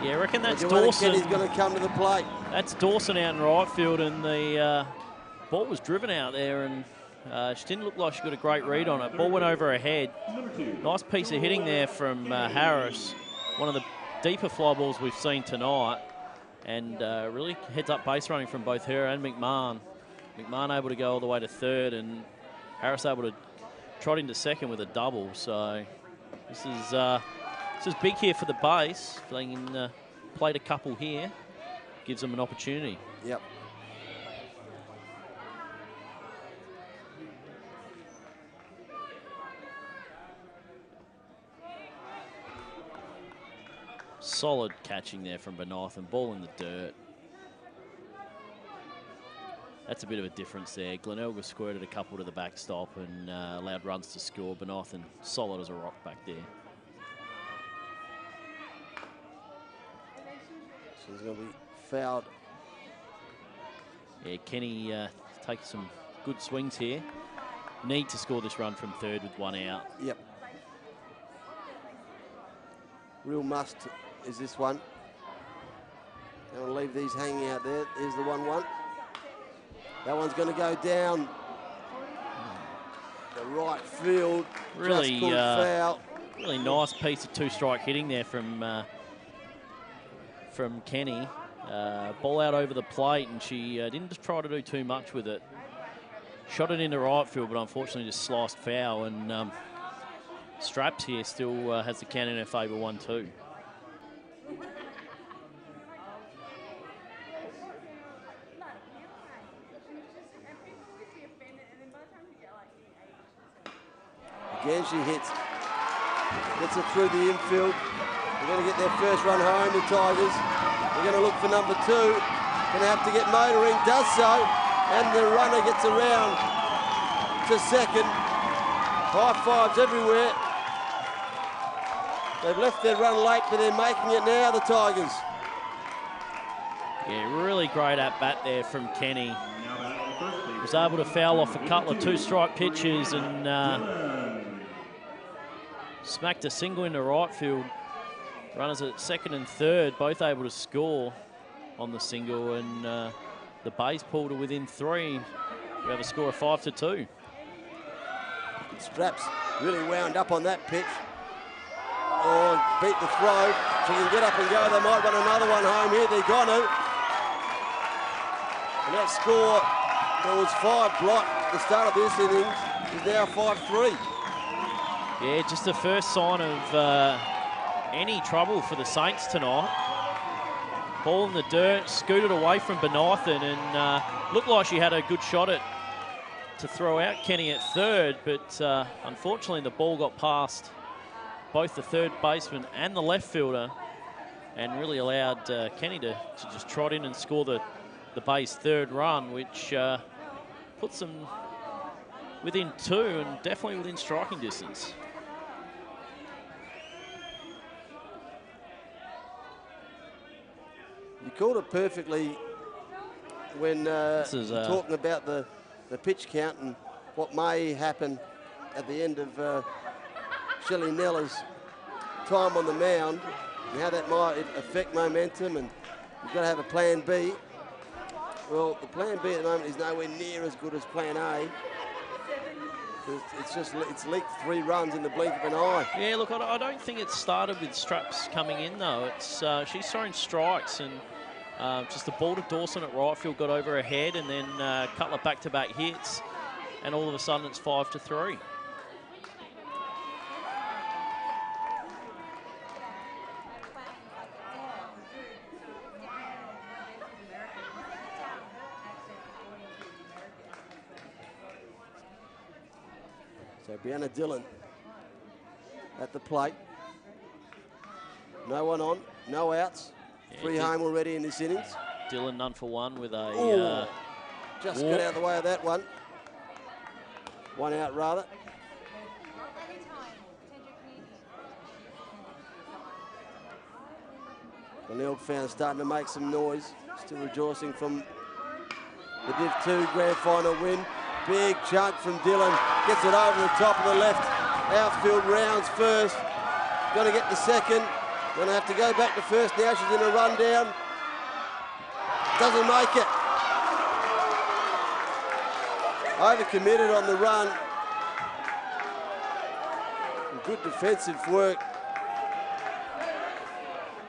Yeah, I reckon that's Dawson. He's going to come to the plate. That's Dawson out in right field, and the ball was driven out there, and She didn't look like she got a great read on it. Ball went over her head. Nice piece of hitting there from Harris. One of the deeper fly balls we've seen tonight. And really heads-up base running from both her and McMahon. McMahon able to go all the way to third, and Harris able to trot into second with a double. So this is big here for the base. If they can plate a couple here, gives them an opportunity. Yep. Solid catching there from Benathan. Ball in the dirt. That's a bit of a difference there. Glenelga squirted a couple to the backstop and allowed runs to score. Benathan solid as a rock back there. So he's going to be fouled. Yeah, Kenny takes some good swings here. Need to score this run from third with one out. Yep. Real must is this one. Don't want to leave these hanging out there. Here's the 1-1. That one's going to go down the right field. Really, just foul. Really nice piece of two-strike hitting there from Kenny. Ball out over the plate, and she didn't just try to do too much with it. Shot it into right field, but unfortunately just sliced foul. And Straps here still has the count in her favour, 1-2. Again, she hits. Gets it through the infield. They're going to get their first run home, the Tigers. They're going to look for number 2. Going to have to get motoring, does so. And the runner gets around to second. High fives everywhere. They've left their run late, but they're making it now, the Tigers. Yeah, really great at-bat there from Kenny. Was able to foul off a couple of two-strike pitches and smacked a single into right field. Runners at second and third, both able to score on the single, and the base pulled to within 3. We have a score of 5-2. Straps really wound up on that pitch. Oh, beat the throw. If he can get up and go, they might run another one home here. They're gonna. And that score, there was 5 block at the start of this innings, is now 5-3. Yeah, just the first sign of any trouble for the Saints tonight. Ball in the dirt, scooted away from Benathan, and looked like she had a good shot at to throw out Kenny at third, but unfortunately the ball got past both the third baseman and the left fielder, and really allowed Kenny to just trot in and score the base third run, which puts them within 2 and definitely within striking distance. You called it perfectly when you're talking about the pitch count and what may happen at the end of Shelley Nella's time on the mound, and how that might affect momentum, and you've got to have a plan B. Well, the plan B at the moment is nowhere near as good as plan A. It's leaked 3 runs in the blink of an eye. Yeah, look, I don't think it started with Straps coming in, though. It's she's throwing strikes, and just the ball to Dawson at right field got over her head, and then a couple of back-to-back hits, and all of a sudden it's 5-3. So Brianna Dillon at the plate. No one on, no outs. Yeah, 3 home already in this innings. Dillon none for one with a just walk. got out of the way of that one. 1 out rather. The Neil fan starting to make some noise. Still rejoicing from the Div 2 grand final win. Big chunk from Dillon. Gets it over the top of the left. Outfield rounds first. Going to get the second. Going to have to go back to first now. She's in a rundown. Doesn't make it. Overcommitted on the run. Good defensive work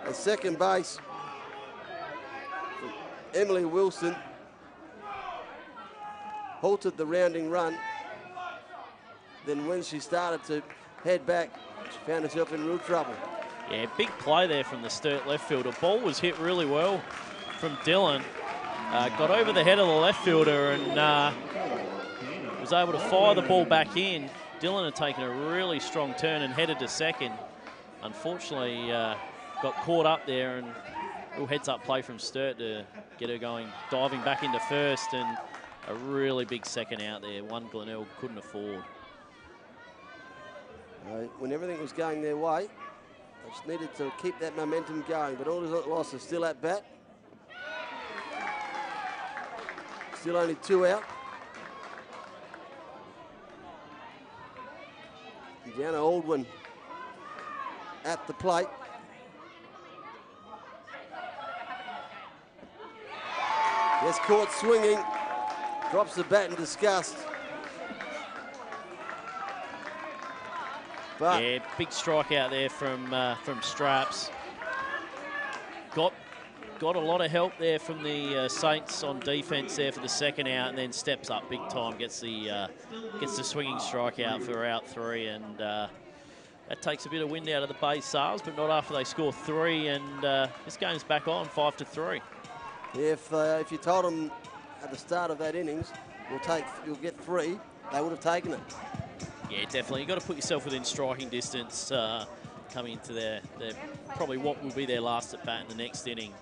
at second base. Emily Wilson halted the rounding run. Then when she started to head back, she found herself in real trouble. Yeah, big play there from the Sturt left fielder. Ball was hit really well from Dillon. Got over the head of the left fielder and was able to fire the ball back in. Dillon had taken a really strong turn and headed to second. Unfortunately, got caught up there, and little heads-up play from Sturt to get her going, diving back into first, and a really big second out there. One Glenelg couldn't afford. When everything was going their way, they just needed to keep that momentum going, but Alders Loss is still at bat. Still only 2 out. Deanna Aldwin at the plate. Gets caught swinging, drops the bat in disgust. But yeah, big strike out there from Straps. Got a lot of help there from the Saints on defense there for the second out, and then steps up big time, gets the swinging strike out for out 3, and that takes a bit of wind out of the base sales, but not after they score 3, and this game's back on 5-3. If you told them at the start of that innings, you'll get 3, they would have taken it. Yeah, definitely. You've got to put yourself within striking distance coming into their probably what will be their last at bat in the next inning.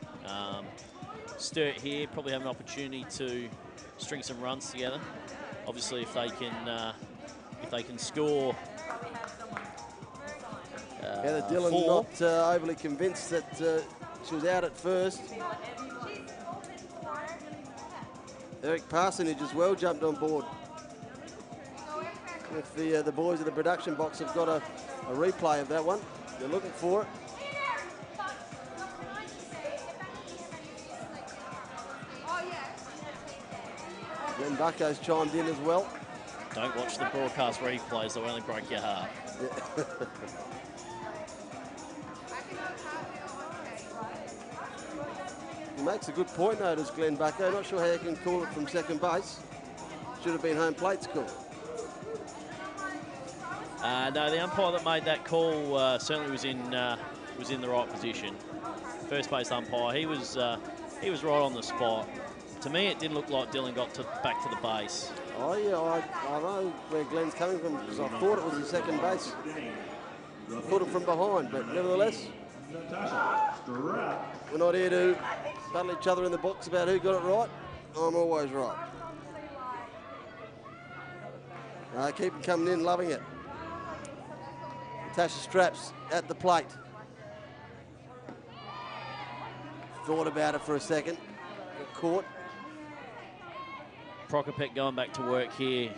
Sturt here probably have an opportunity to string some runs together. Obviously, if they can score. Heather Dillon 4. not overly convinced that she was out at first. Eric Parsonage as well jumped on board. If the boys in the production box have got a replay of that one, they're looking for it. Glenn Bucko's chimed in as well. Don't watch the broadcast replays, they'll only break your heart. Yeah. He makes a good point though, does Glenn Bucko. Not sure how you can call it from second base. Should have been home plate score. No, the umpire that made that call certainly was in the right position. First base umpire, he was right on the spot. To me, it didn't look like Dillon got back to the base. Oh yeah, I know where Glenn's coming from because I thought it was the second base. Put him from behind, but nevertheless, we're not here to battle each other in the box about who got it right. I'm always right. Keep them coming in, loving it. Natasha Straps at the plate. Thought about it for a second. Got caught. Prokopek going back to work here.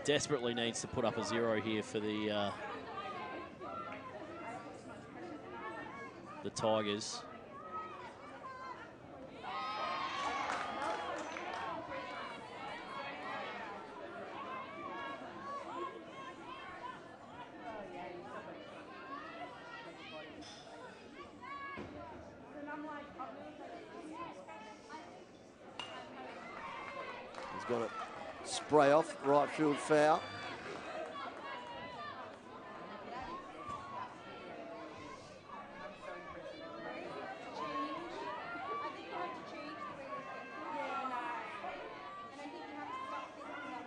Desperately needs to put up a 0 here for the Tigers. He's got it spray off, right field foul.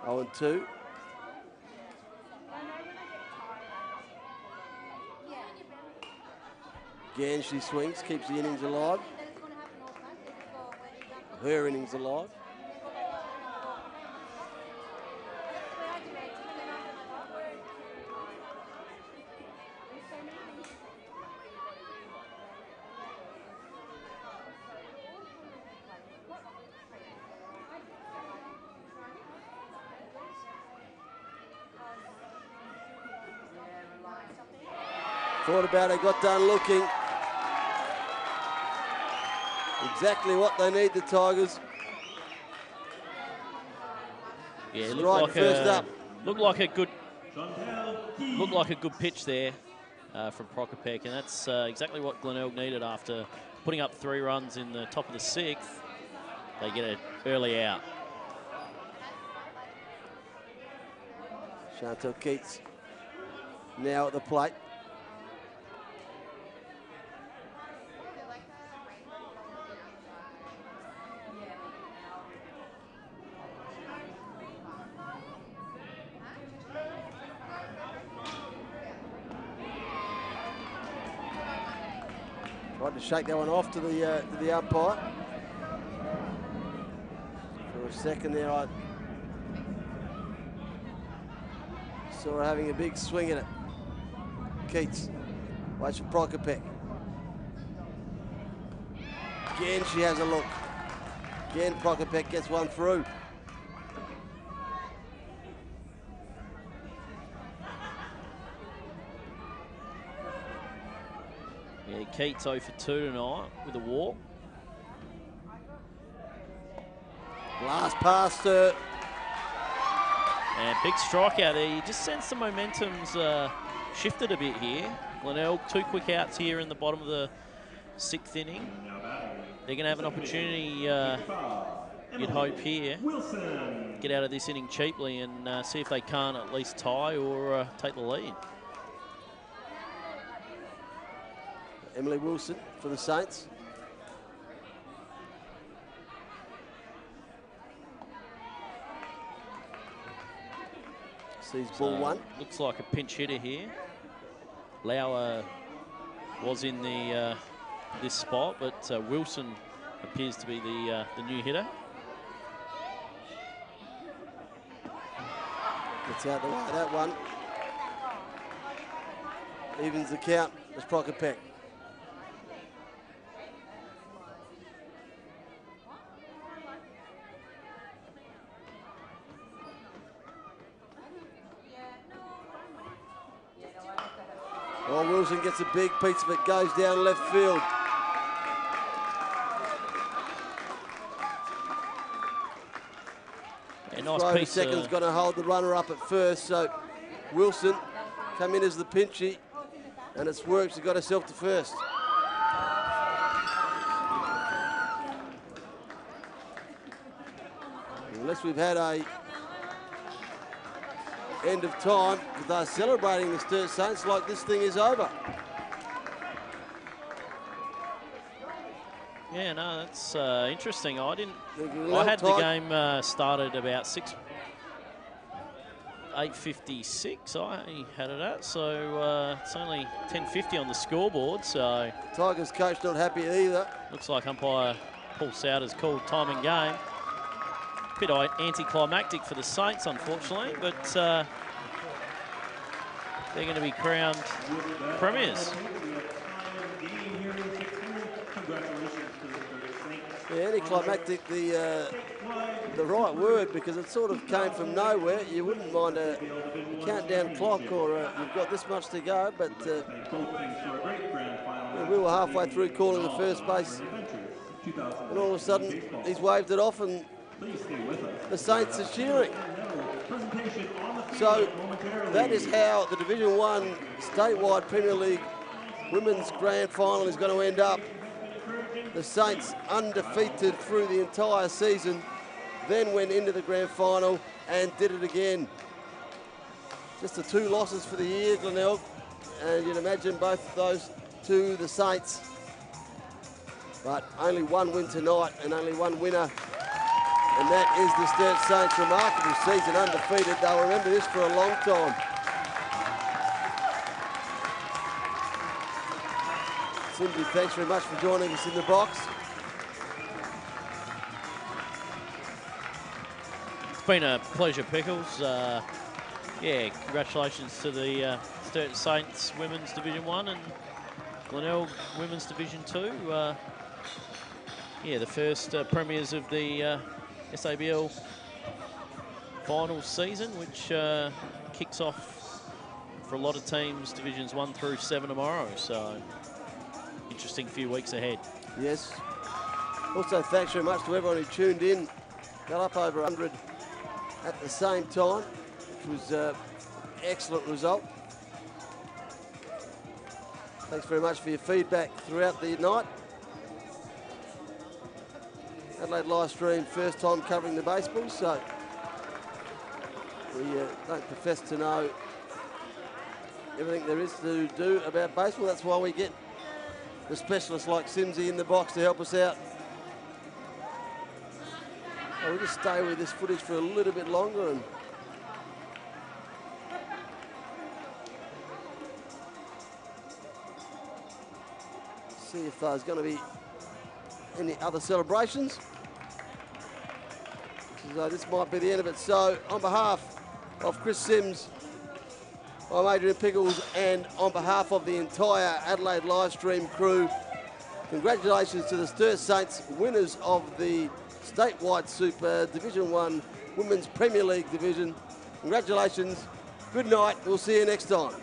Oh, and 2. Again, she swings, keeps the innings alive. Her innings alive. Thought about it, got done looking. Exactly what they need, the Tigers. Yeah, it Strike first up. Looked like a good pitch there from Prokopek, and that's exactly what Glenelg needed after putting up 3 runs in the top of the 6th. They get an early out. Chantel Keats now at the plate. Tried to shake that one off to the umpire. For a second there, I saw her having a big swing at it. Keats waits for Prokopek. Again, she has a look. Again, Prokopek gets one through. Yeah, Keats 0 for 2 tonight with a walk. Last pass to... And big strikeout there. You just sense the momentum's shifted a bit here. Glenelg, 2 quick outs here in the bottom of the 6th inning. They're going to have an opportunity, you'd hope here, get out of this inning cheaply and see if they can't at least tie or take the lead. Emily Wilson for the Saints. Sees ball 1. Looks like a pinch hitter here. Lauer was in the this spot, but Wilson appears to be the new hitter. Gets out the way, that one. Evens the count as Prokopek. Well, Wilson gets a big piece of it, goes down left field. Yeah, nice piece. Second's going to hold the runner up at first, so Wilson come in as the pinchy, and it's worked. She got herself to first. Unless we've had a end of time, but they're celebrating the Sturt Saints like this thing is over. Yeah, no, that's interesting. I had the game started about 8:56. I had it at, so it's only 10:50 on the scoreboard. So Tigers coach not happy either. Looks like umpire Paul Souders called time and game. Bit anticlimactic for the Saints, unfortunately, but they're going to be crowned premiers. Yeah, anticlimactic, the right word, because it sort of came from nowhere. You wouldn't mind a countdown clock or you've got this much to go, but we were halfway through calling the first base, and all of a sudden he's waved it off and the Saints are cheering. So that is how the Division 1 statewide Premier League Women's Grand Final is going to end up. The Saints undefeated through the entire season, then went into the Grand Final and did it again. Just the 2 losses for the year, Glenelg, and you'd imagine both of those to the Saints. But only 1 win tonight and only 1 winner. And that is the Sturt Saints' remarkable season, undefeated. They'll remember this for a long time. Cindy, thanks very much for joining us in the box. It's been a pleasure, Pickles. Yeah, congratulations to the Sturt Saints Women's Division 1 and Glenelg Women's Division 2. Yeah, the first premiers of the SABL finals season, which kicks off for a lot of teams Divisions 1 through 7 tomorrow. So interesting few weeks ahead. Yes. Also, thanks very much to everyone who tuned in. Got up over 100 at the same time, which was an excellent result. Thanks very much for your feedback throughout the night. Adelaide live stream, first time covering the baseball, so we don't profess to know everything there is to do about baseball. That's why we get the specialists like Simsy in the box to help us out. So we'll just stay with this footage for a little bit longer and see if there's going to be any other celebrations. So this might be the end of it. So on behalf of Chris Sims, I'm Adrian Pickles, and on behalf of the entire Adelaide livestream crew, congratulations to the Sturt Saints, winners of the Statewide Super Division 1 Women's Premier League Division. Congratulations, good night, we'll see you next time.